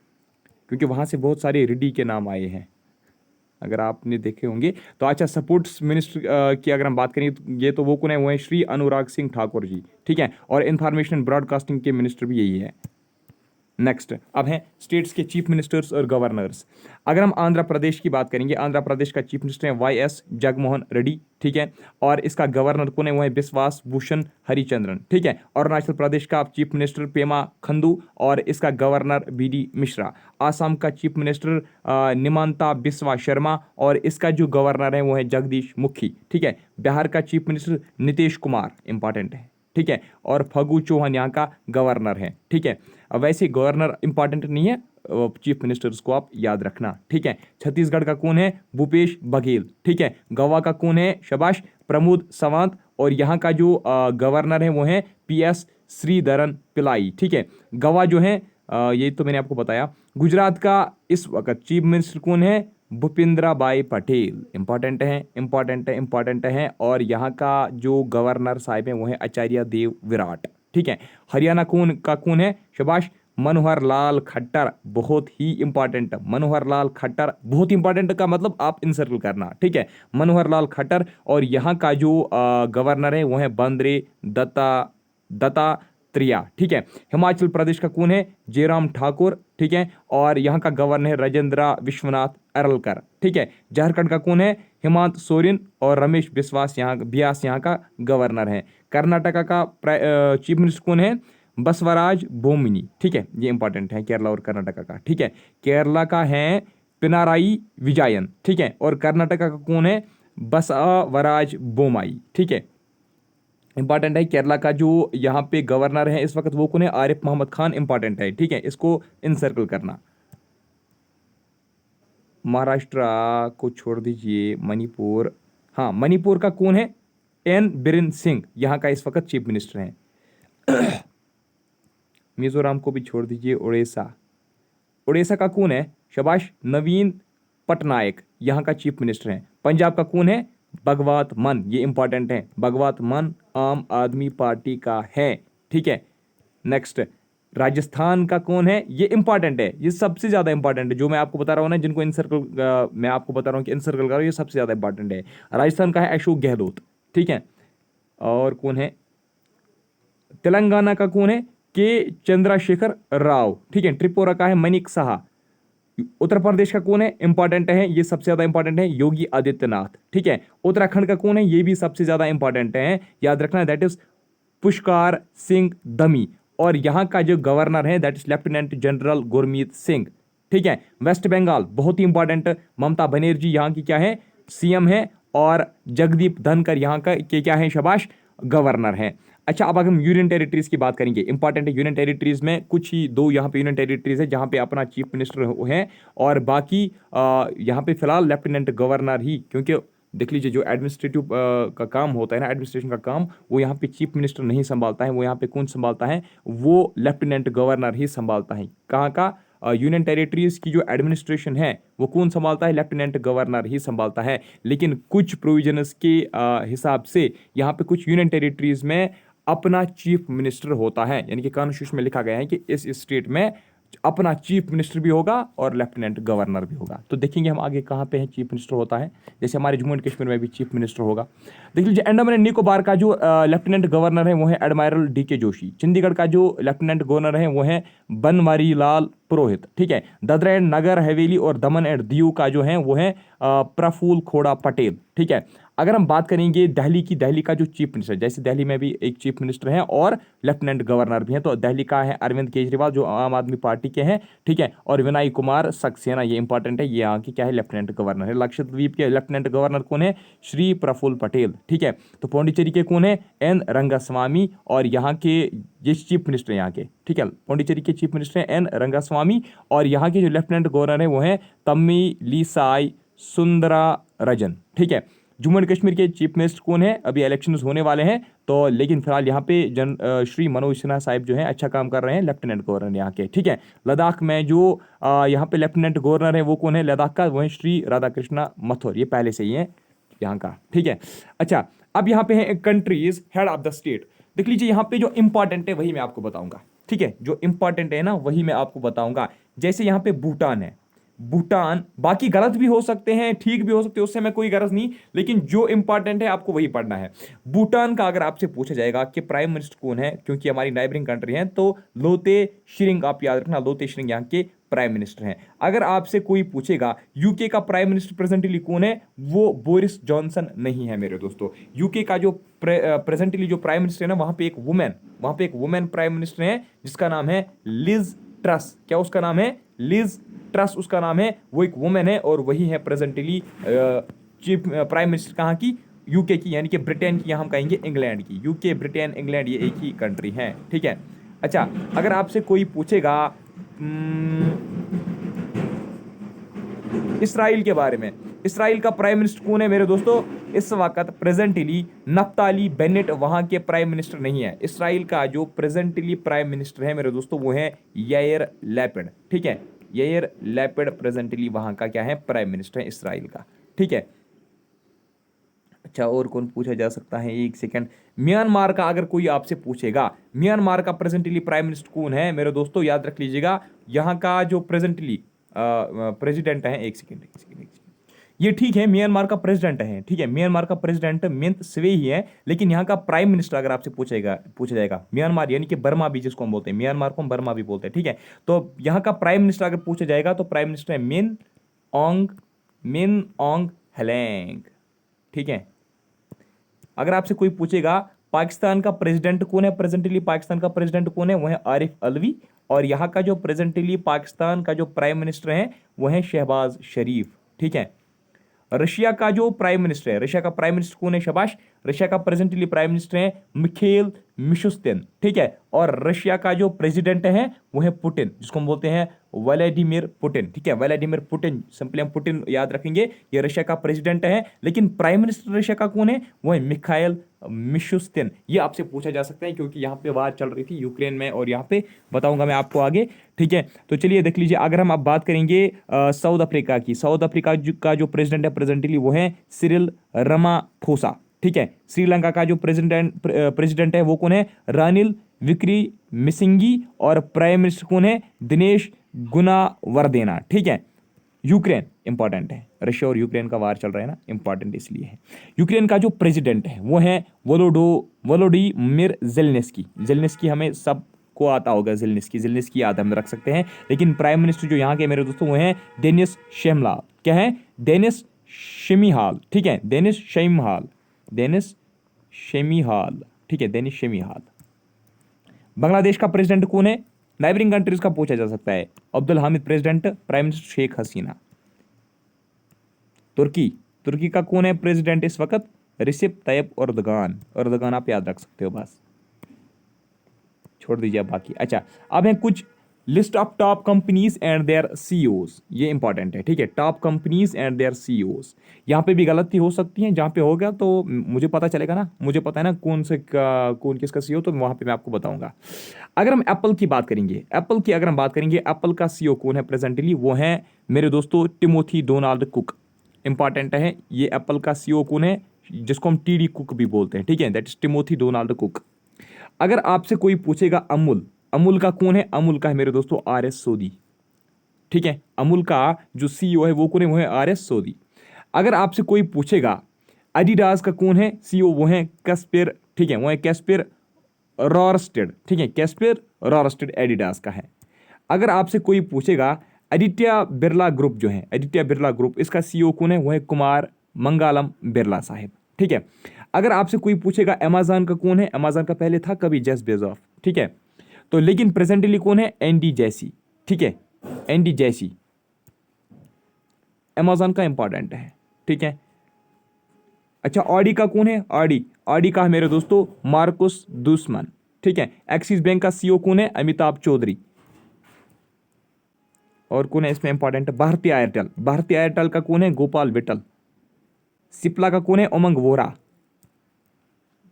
क्योंकि वहाँ से बहुत सारे रेड्डी के नाम आए हैं, अगर आपने देखे होंगे तो। अच्छा, सपोर्ट्स मिनिस्टर की अगर हम बात करें तो ये तो वो कौन है, वो है श्री अनुराग सिंह ठाकुर जी। ठीक है, और इंफॉर्मेशन ब्रॉडकास्टिंग के मिनिस्टर भी यही है। नेक्स्ट अब हैं स्टेट्स के चीफ मिनिस्टर्स और गवर्नर्स। अगर हम आंध्र प्रदेश की बात करेंगे, आंध्र प्रदेश का चीफ मिनिस्टर है वाई एस जगनमोहन रेड्डी, ठीक है, और इसका गवर्नर कौन है, वो है बिस्वास भूषण हरिचंद्रन, ठीक है। अरुणाचल प्रदेश का चीफ मिनिस्टर पेमा खंडू और इसका गवर्नर बी.डी. मिश्रा। आसाम का चीफ मिनिस्टर निमांता बिस्वा शर्मा और इसका जो गवर्नर है वो है जगदीश मुखी, ठीक है। बिहार का chief minister Nitish Kumar, important है, ठीक है, और फगू चौहान यहाँ का गवर्नर है, ठीक है। अब वैसे गवर्नर इंपॉर्टेंट नहीं है, चीफ मिनिस्टर्स को आप याद रखना, ठीक है। छत्तीसगढ़ का कौन है, भूपेश बघेल, ठीक है। गोवा का कौन है, शबाश, प्रमोद सावंत, और यहाँ का जो गवर्नर है वो है पी.एस. श्रीधरन पिल्लाई, ठीक है। गोवा जो है ये तो मैंने आपको बताया। गुजरात का इस वक्त चीफ मिनिस्टर कौन है, भूपेंद्र भाई पटेल, इंपॉर्टेंट है, इंपॉर्टेंट है, इंपॉर्टेंट है। और यहाँ का जो गवर्नर साहिब है वो है आचार्य देव विराट, ठीक है। हरियाणा कौन है, शबाश, मनोहर लाल खट्टर, बहुत ही इंपॉर्टेंट, मनोहर लाल खट्टर, बहुत इंपॉर्टेंट का मतलब आप इंसर्कल करना, ठीक है, मनोहर लाल खट्टर। और यहाँ का जो गवर्नर है वो है बंद्रे दत्तात्रेय, ठीक है। हिमाचल प्रदेश का कौन है, जयराम ठाकुर, ठीक है, और यहाँ का गवर्नर है राजेंद्र विश्वनाथ अरलकर, ठीक है। झारखंड का कौन है, हेमंत सोरेन और रमेश व्यास यहाँ का गवर्नर है। कर्नाटका का चीफ मिनिस्टर कौन है, बसवराज बोमिनी, ठीक है, ये इंपॉर्टेंट है केरला और कर्नाटका का, ठीक है। केरला का है पिनाराई विजयन, ठीक है, और कर्नाटका का कौन है, बसवराज बोमाई, ठीक है, इंपॉर्टेंट है। केरला का जो यहाँ पे गवर्नर है इस वक्त वो कौन है, आरिफ मोहम्मद खान, इंपॉर्टेंट है, ठीक है, इसको इनसर्कल करना। महाराष्ट्र को छोड़ दीजिए, मणिपुर, हाँ, मणिपुर का कौन है, एन बिरेन सिंह, यहाँ का इस वक्त चीफ मिनिस्टर हैं। मिजोरम को भी छोड़ दीजिए, उड़ीसा का कौन है, शबाश, नवीन पटनायक, यहाँ का चीफ मिनिस्टर हैं। पंजाब का कौन है, भगवत मान, ये इंपॉर्टेंट है, भगवत मान आम आदमी पार्टी का है, ठीक है। नेक्स्ट राजस्थान का कौन है, ये इंपॉर्टेंट है, ये सबसे ज्यादा इंपॉर्टेंट है, जो मैं आपको बता रहा हूँ ना, जिनको इनसर्कल मैं आपको बता रहा हूँ कि इनसर्कल करो, ये सबसे ज्यादा इंपॉर्टेंट है। राजस्थान का है अशोक गहलोत, ठीक है। और कौन है, तेलंगाना का कौन है, के चंद्रशेखर राव, ठीक है। त्रिपुरा का है मनिक साहा। उत्तर प्रदेश का कौन है, इंपॉर्टेंट है, ये सबसे ज्यादा इंपॉर्टेंट है, योगी आदित्यनाथ, ठीक है। उत्तराखंड का कौन है, ये भी सबसे ज्यादा इंपॉर्टेंट है, याद रखना, दैट इज पुष्कर सिंह धमी। और यहाँ का जो गवर्नर है that is lieutenant general Gurmeet Singh, ठीक है। वेस्ट बंगाल बहुत ही इंपॉर्टेंट, ममता बनर्जी यहाँ की क्या है, सीएम है, और जगदीप धनखड़ यहाँ का के क्या है, शबाश, गवर्नर है। अच्छा, अब अगर हम यूनियन टेरिटरीज की बात करेंगे, इंपॉर्टेंट है, यूनियन टेरिटरीज में कुछ ही दो यहाँ पे यूनियन टेरिटरीज है जहाँ पे अपना चीफ मिनिस्टर है, और बाकी यहाँ पे फिलहाल लेफ्टिनेंट गवर्नर ही, क्योंकि देख लीजिए जो एडमिनिस्ट्रेटिव का काम होता है ना, एडमिनिस्ट्रेशन का काम, वो यहाँ पे चीफ मिनिस्टर नहीं संभालता है, वो यहाँ पे कौन संभालता है, वो लेफ्टिनेंट गवर्नर ही संभालता है। कहाँ का, यूनियन टेरिटरीज की जो एडमिनिस्ट्रेशन है वो कौन संभालता है, लेफ्टिनेंट गवर्नर ही संभालता है। लेकिन कुछ प्रोविजंस के हिसाब से यहाँ पे कुछ यूनियन टेरिटरीज में अपना चीफ मिनिस्टर होता है, यानी कि कॉन्स्टिट्यूशन में लिखा गया है कि इस स्टेट में अपना चीफ मिनिस्टर भी होगा और लेफ्टिनेंट गवर्नर भी होगा। तो देखेंगे हम आगे कहाँ पे है चीफ मिनिस्टर होता है, जैसे हमारे जम्मू एंड कश्मीर में भी चीफ मिनिस्टर होगा। देख लीजिए, अंडमान एंड निकोबार का जो लेफ्टिनेंट गवर्नर है वो है एडमायरल डी.के. जोशी। चंडीगढ़ का जो लेफ्टिनेंट गवर्नर है वो है बनवारी लाल पुरोहित, ठीक है। दादरा एंड नगर हवेली और दमन एंड दीव का जो है वो है प्रफुल्ल खोड़ा पटेल, ठीक है। अगर हम बात करेंगे दिल्ली की, दिल्ली का जो चीफ मिनिस्टर, जैसे दिल्ली में भी एक चीफ मिनिस्टर है और लेफ्टिनेंट गवर्नर भी हैं, तो दिल्ली का है अरविंद केजरीवाल जो आम आदमी पार्टी के हैं, ठीक है, और विनय कुमार सक्सेना, ये इंपॉर्टेंट है, ये यहाँ की क्या है, लेफ्टिनेंट गवर्नर है। लक्षद्वीप के लेफ्टिनेंट गवर्नर कौन है, श्री प्रफुल्ल पटेल, ठीक है। तो पौंडीचेरी के कौन है, एन रंगास्वामी, और यहाँ के ये चीफ मिनिस्टर यहाँ के, ठीक है, पौंडीचेरी के चीफ मिनिस्टर हैं एन रंगास्वामी, और यहाँ के जो लेफ्टिनेंट गवर्नर है वो है तमिलिसाई सुंदरराजन, ठीक है। जम्मू एंड कश्मीर के चीफ मिनिस्टर कौन है, अभी इलेक्शंस होने वाले हैं, तो लेकिन फिलहाल यहाँ पे श्री मनोज सिन्हा साहब जो है अच्छा काम कर रहे हैं, लेफ्टिनेंट गवर्नर यहाँ के, ठीक है। लद्दाख में जो यहाँ पे लेफ्टिनेंट गवर्नर है वो कौन है लद्दाख का, वो है श्री राधाकृष्णा माथुर, ये पहले से ही है यहाँ का, ठीक है। अच्छा, अब यहाँ पे है countries head of the state. देख लीजिए, यहाँ पे जो इंपॉर्टेंट है वही मैं आपको बताऊंगा, ठीक है, जो इंपॉर्टेंट है ना वही मैं आपको बताऊंगा। जैसे यहाँ पे भूटान है, भूटान। बाकी गलत भी हो सकते हैं, ठीक भी हो सकते हैं, उससे मैं कोई गरज नहीं, लेकिन जो इंपॉर्टेंट है आपको वही पढ़ना है। भूटान का अगर आपसे पूछा जाएगा कि प्राइम मिनिस्टर कौन है, क्योंकि हमारी नाइबरिंग कंट्री है, तो लोते शिरिंग, आप याद रखना, लोते शिरिंग यहाँ के प्राइम मिनिस्टर हैं। अगर आपसे कोई पूछेगा यूके का प्राइम मिनिस्टर प्रेजेंटली कौन है, वो बोरिस जॉनसन नहीं है मेरे दोस्तों। यूके का जो प्रेजेंटली जो प्राइम मिनिस्टर है ना, वहां पे एक वुमेन प्राइम मिनिस्टर है जिसका नाम है लिज ट्रस। क्या उसका नाम है? लिज ट्रस उसका नाम है। वो एक वुमेन है और वही है प्रेजेंटली चीफ प्राइम मिनिस्टर कहाँ की? यूके की, यानी कि ब्रिटेन की, यहाँ हम कहेंगे इंग्लैंड की। यूके, ब्रिटेन, इंग्लैंड ये एक ही कंट्री है, ठीक है। अच्छा, अगर आपसे कोई पूछेगा इसराइल के बारे में, इसराइल का प्राइम मिनिस्टर कौन है मेरे दोस्तों? इस वक्त प्रेजेंटली नफ्ताली बेनेट वहां के प्राइम मिनिस्टर नहीं है। इसराइल का जो प्रेजेंटली प्राइम मिनिस्टर है मेरे दोस्तों, वो है याइर लैपिड, ठीक है। याइर लैपिड प्रेजेंटली वहां का क्या है? प्राइम मिनिस्टर है इसराइल का, ठीक है। अच्छा, और कौन पूछा जा सकता है? एक सेकंड। म्यांमार का अगर कोई आपसे पूछेगा, म्यांमार का प्रेजेंटली प्राइम मिनिस्टर कौन है मेरे दोस्तों, याद रख लीजिएगा। यहाँ का जो प्रेजेंटली प्रेसिडेंट है, एक सेकंड, ये ठीक है, म्यांमार का प्रेसिडेंट है, ठीक है। म्यांमार का प्रेसिडेंट मिंत स्वे ही है, लेकिन यहाँ का प्राइम मिनिस्टर अगर आपसे पूछा जाएगा, म्यांमार यानी कि बर्मा भी जिसको हम बोलते हैं, म्यांमार को हम बर्मा भी बोलते हैं, ठीक है। तो यहाँ का प्राइम मिनिस्टर अगर पूछा जाएगा तो प्राइम मिनिस्टर है मिन ओंग हलैंग, ठीक है। अगर आपसे कोई पूछेगा पाकिस्तान का प्रेसिडेंट कौन है, प्रेजेंटली पाकिस्तान का प्रेसिडेंट कौन है, वो है आरिफ अलवी। और यहाँ का जो प्रेजेंटली पाकिस्तान का जो प्राइम मिनिस्टर है वो है शहबाज शरीफ, ठीक है। रशिया का जो प्राइम मिनिस्टर है, रशिया का प्राइम मिनिस्टर कौन है? शाबाश। रशिया का प्रेजेंटली प्राइम मिनिस्टर है मिखेल मिशुस्तिन, ठीक है। और रशिया का जो प्रेसिडेंट है वो है पुतिन, जिसको हम बोलते हैं व्लादिमीर पुतिन, ठीक है। व्लादिमीर पुतिन, सिंपली हम पुतिन याद रखेंगे। ये रशिया का प्रेसिडेंट है, लेकिन प्राइम मिनिस्टर रशिया का कौन है? वो है मिखाइल मिशुस्तिन। ये आपसे पूछा जा सकता है क्योंकि यहाँ पे वार चल रही थी यूक्रेन में, और यहाँ पे बताऊंगा मैं आपको आगे, ठीक है। तो चलिए देख लीजिए, अगर हम अब बात करेंगे साउथ अफ्रीका की, साउथ अफ्रीका का जो प्रेसिडेंट है प्रेजेंटली वो है सिरिल रामाफोसा, ठीक है। श्रीलंका का जो प्रेसिडेंट है वो कौन है? रानिल विक्रमसिंघे। और प्राइम मिनिस्टर कौन है? दिनेश गुणावर्देना, ठीक है। यूक्रेन इंपॉर्टेंट है, रशिया और यूक्रेन का वार चल रहा है ना, इंपॉर्टेंट इसलिए है। यूक्रेन का जो प्रेसिडेंट है वो है वोलोडिमिर जेलेंस्की हमें सब को आता होगा, जेलेंस्की याद हम रख सकते हैं। लेकिन प्राइम मिनिस्टर जो यहाँ के मेरे दोस्तों वो हैं डेनिस शेमलाल। क्या है? डेनिस शेमिहाल, ठीक है। डेनिस शेमिहाल, ठीक है, डेनिस शेमिहाल। बांग्लादेश का प्रेसिडेंट कौन है? नाइबरिंग कंट्रीज का पूछा जा सकता है। Abdul Hamid president, prime minister Sheikh Hasina. तुर्की का कौन है प्रेसिडेंट इस वक्त? रिसेप तैयब एर्दोगान आप याद रख सकते हो, बस छोड़ दीजिए बाकी। अच्छा, अब है कुछ list of top companies and their CEOs, ये इंपॉर्टेंट है, ठीक है। Top companies and their CEOs, यहाँ पे भी गलती हो सकती है, जहाँ पे होगा तो मुझे पता चलेगा ना, मुझे पता है ना कौन किसका सीईओ, तो वहाँ पे मैं आपको बताऊंगा। अगर हम एप्पल की बात करेंगे, एप्पल का सीईओ कौन है प्रेजेंटली? वो है मेरे दोस्तों टिमोथी डोनाल्ड कुक, इंपॉर्टेंट है। ये एप्पल का सीईओ कौन है? जिसको हम टीडी कुक भी बोलते हैं, ठीक है, that is Timothy Donald cook. अगर आपसे कोई पूछेगा अमूल का कौन है? अमूल का है मेरे दोस्तों RS सोदी, ठीक है। अमूल का जो सीईओ है वो कौन है? वो है RS सोदी। अगर आपसे कोई पूछेगा एडिडास का कौन है सीईओ? वो है कैस्पर, ठीक है, वो है कैस्पर रॉरस्टेड, ठीक है, कैस्पर रॉरस्टेड एडिडास का है। अगर आपसे कोई पूछेगा आदित्य बिरला ग्रुप जो है, आदित्य बिरला ग्रुप, इसका सीईओ कौन है? वो है कुमार मंगलम बिरला साहिब, ठीक है। अगर आपसे कोई पूछेगा अमेज़न का कौन है? अमेज़न का पहले था कभी जेफ बेजोस, ठीक है। तो लेकिन प्रेजेंटली कौन है? एंडी जैसी, ठीक है, एंडी जैसी अमेज़न का इंपॉर्टेंट है, ठीक है। अच्छा, ऑडी का कौन है? ऑडी का है मेरे दोस्तों मार्कुस दुस्मान, ठीक है। एक्सिस बैंक का सीईओ कौन है? अमिताभ चौधरी। और कौन है इसमें इंपॉर्टेंट? भारतीय एयरटेल का कौन है? गोपाल विटल। सिप्ला का कौन है? उमंग वोरा।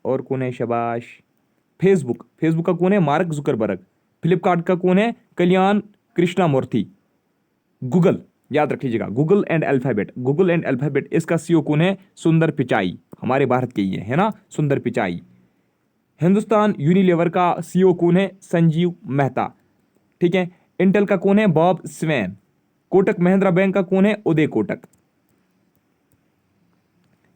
और कौन है? शाबाश। फेसबुक का कौन है? Mark Zuckerberg. फ्लिपकार्ट का कौन है? कल्याण कृष्णामूर्ति। गूगल याद रख लीजिएगा, गूगल एंड अल्फाबेट, इसका सीईओ कौन है? सुंदर पिचाई, हमारे भारत के ही है ना, सुंदर पिचाई। हिंदुस्तान यूनिलीवर का सीईओ कौन है? संजीव मेहता, ठीक है। इंटेल का कौन है? बॉब स्वेन। कोटक महिंद्रा बैंक का कौन है? उदय कोटक।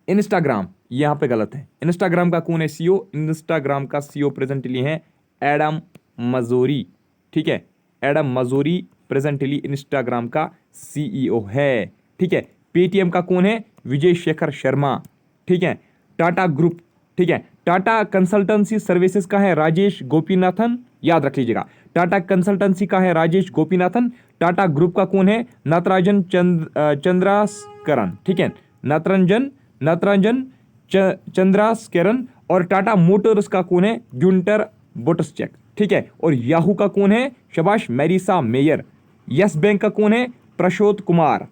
इंस्टाग्राम, यहां पे गलत है। इंस्टाग्राम का कौन है सीईओ? इंस्टाग्राम का सीईओ प्रेजेंटली है एडम मजोरी। ठीक है, एडम मजोरी प्रेजेंटली इंस्टाग्राम का सीईओ है। ठीक है, पेटीएम का कौन है? विजय शेखर शर्मा। ठीक है, टाटा ग्रुप, ठीक है, टाटा कंसल्टेंसी सर्विसेज का है राजेश गोपीनाथन, याद रख लीजिएगा। टाटा कंसल्टेंसी का है राजेश गोपीनाथन। टाटा ग्रुप का कौन है? नटराजन चंद्रास्करन। ठीक है, नटराजन चंद्रास्करन। और टाटा मोटर्स का कौन है? गुंटर बोटस्चेक। ठीक है, और याहू का कौन है? शबाश, मेरिसा मेयर। यस बैंक का कौन है? प्रशांत कुमार।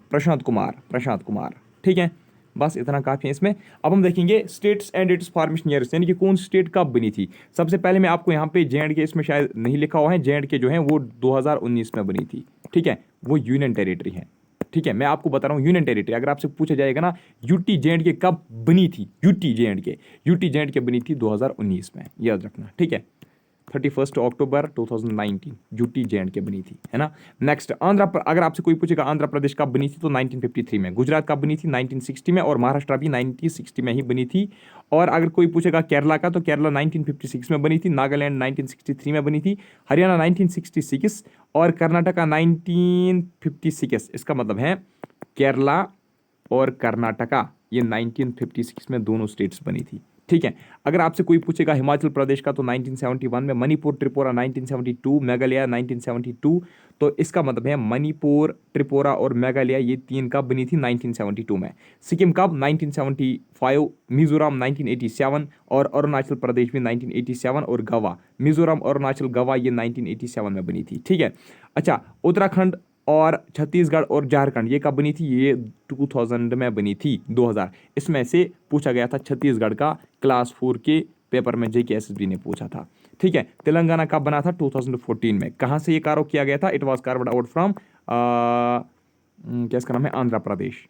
ठीक है, बस इतना काफी है इसमें। अब हम देखेंगे states and it's formation years, यानी कि कौन स्टेट कब बनी थी। सबसे पहले मैं आपको यहाँ पे जे.एंड.के, इसमें शायद नहीं लिखा हुआ है, जे.एंड.के जो है वो 2019 में बनी थी। ठीक है, वो यूनियन टेरिटरी है। ठीक है, मैं आपको बता रहा हूँ यूनियन टेरिटरी। अगर आपसे पूछा जाएगा ना यूटी जे.एंड.के कब बनी थी, यूटी जे.एंड.के बनी थी 2019 में, याद रखना। ठीक है, 31 अक्टूबर 2019 यूटी जे.एंड.के बनी थी, है ना। नेक्स्ट अगर आपसे कोई पूछेगा आंध्र प्रदेश कब बनी थी तो 1953 में। गुजरात कब बनी थी? 1960 में। और महाराष्ट्र भी 1960 में ही बनी थी। और अगर कोई पूछेगा केरला का तो केरला 1956 में बनी थी। नागालैंड 1963 में बनी थी। हरियाणा 1966 और कर्नाटका 1956। इसका मतलब है केरला और कर्नाटका ये 1956 में दोनों स्टेट्स बनी थी। ठीक है, अगर आपसे कोई पूछेगा हिमाचल प्रदेश का तो 1971 में। मणिपुर त्रिपुरा 1972, मेघालय 1972। तो इसका मतलब है मणिपुर, त्रिपुरा और मेघालय ये तीन कब बनी थी? 1972 में। सिक्किम कब? 1975। मिजोरम 1987 और अरुणाचल प्रदेश भी 1987। और गोवा, मिजोरम, अरुणाचल, गोवा ये 1987 में बनी थी। ठीक है, अच्छा, उत्तराखंड और छत्तीसगढ़ और झारखंड ये कब बनी थी? ये 2000 में बनी थी, 2000। इसमें से पूछा गया था छत्तीसगढ़ का, क्लास 4 के पेपर में JKSSB ने पूछा था। ठीक है, तेलंगाना कब बना था? 2014 में। कहाँ से ये कार्व किया गया था? It was carved out from क्या इसका नाम है? आंध्र प्रदेश।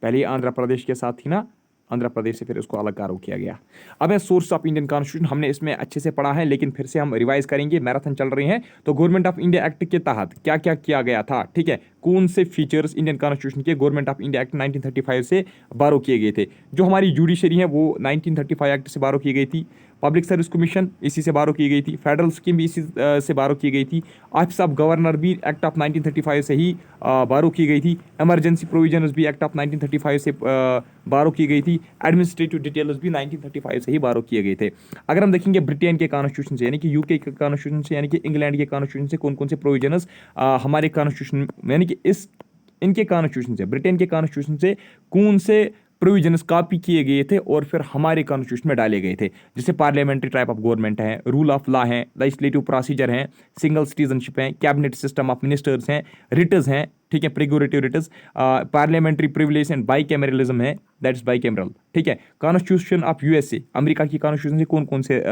पहले ही आंध्र प्रदेश के साथ थी ना, आंध्र प्रदेश से फिर उसको अलग कार्य किया गया। अब है सोर्स ऑफ इंडियन कॉन्स्टिट्यूशन, हमने इसमें अच्छे से पढ़ा है लेकिन फिर से हम रिवाइज करेंगे, मैराथन चल रही है। तो गवर्नमेंट ऑफ इंडिया एक्ट के तहत क्या क्या किया गया था? ठीक है, कौन से फीचर्स इंडियन कॉन्स्टिट्यूशन के गवर्नमेंट ऑफ इंडिया एक्ट 1935 से बारो किए गए थे? जो हमारी जुडिशरी है वो 1935 एक्ट से बारो की गई थी। पब्लिक सर्विस कमीशन इसी से बारो की गई थी। फेडरल स्कीम भी इसी से बारो की गई थी। ऑफिस ऑफ गवर्नर भी एक्ट ऑफ 1935 से ही बारो की गई थी। इमरजेंसी प्रोविजंस भी एक्ट ऑफ 1935 से बारो की गई थी। एडमिनिस्ट्रेटिव डिटेल्स भी 1935 से ही बारो किए गए थे। अगर हम देखेंगे ब्रिटेन के कॉन्स्टिट्यूशन से, यानी कि यूके के कॉन्स्टिट्यूशन से, यानी कि इंग्लैंड के कॉन्स्टिट्यूशन से कौन कौन से प्रोविजंस हमारे कॉन्स्टिट्यूशन, यानी कि इनके कॉन्स्टिट्यूशन से, ब्रिटेन के कॉन्स्टिट्यूशन से कौन से प्रोविजंस कॉपी किए गए थे और फिर हमारे कॉन्स्टिट्यूशन में डाले गए थे? जैसे पार्लियामेंट्री टाइप ऑफ गवर्नमेंट है, रूल ऑफ लॉ है, लेजिस्लेटिव प्रोसीजर है, सिंगल सिटीजनशिप है, कैबिनेट सिस्टम ऑफ मिनिस्टर्स हैं, रिटर्स हैं, ठीक है, प्रिगोरेटिव रिटर्स, पार्लियामेंट्री प्रिविलेज एंड बाइकैमरलिज्म है, दैट्स बाइकैमरल। ठीक है, कॉन्स्टिट्यूशन ऑफ यूएसए, अमेरिका की कॉन्स्टिट्यूशन से कौन कौन से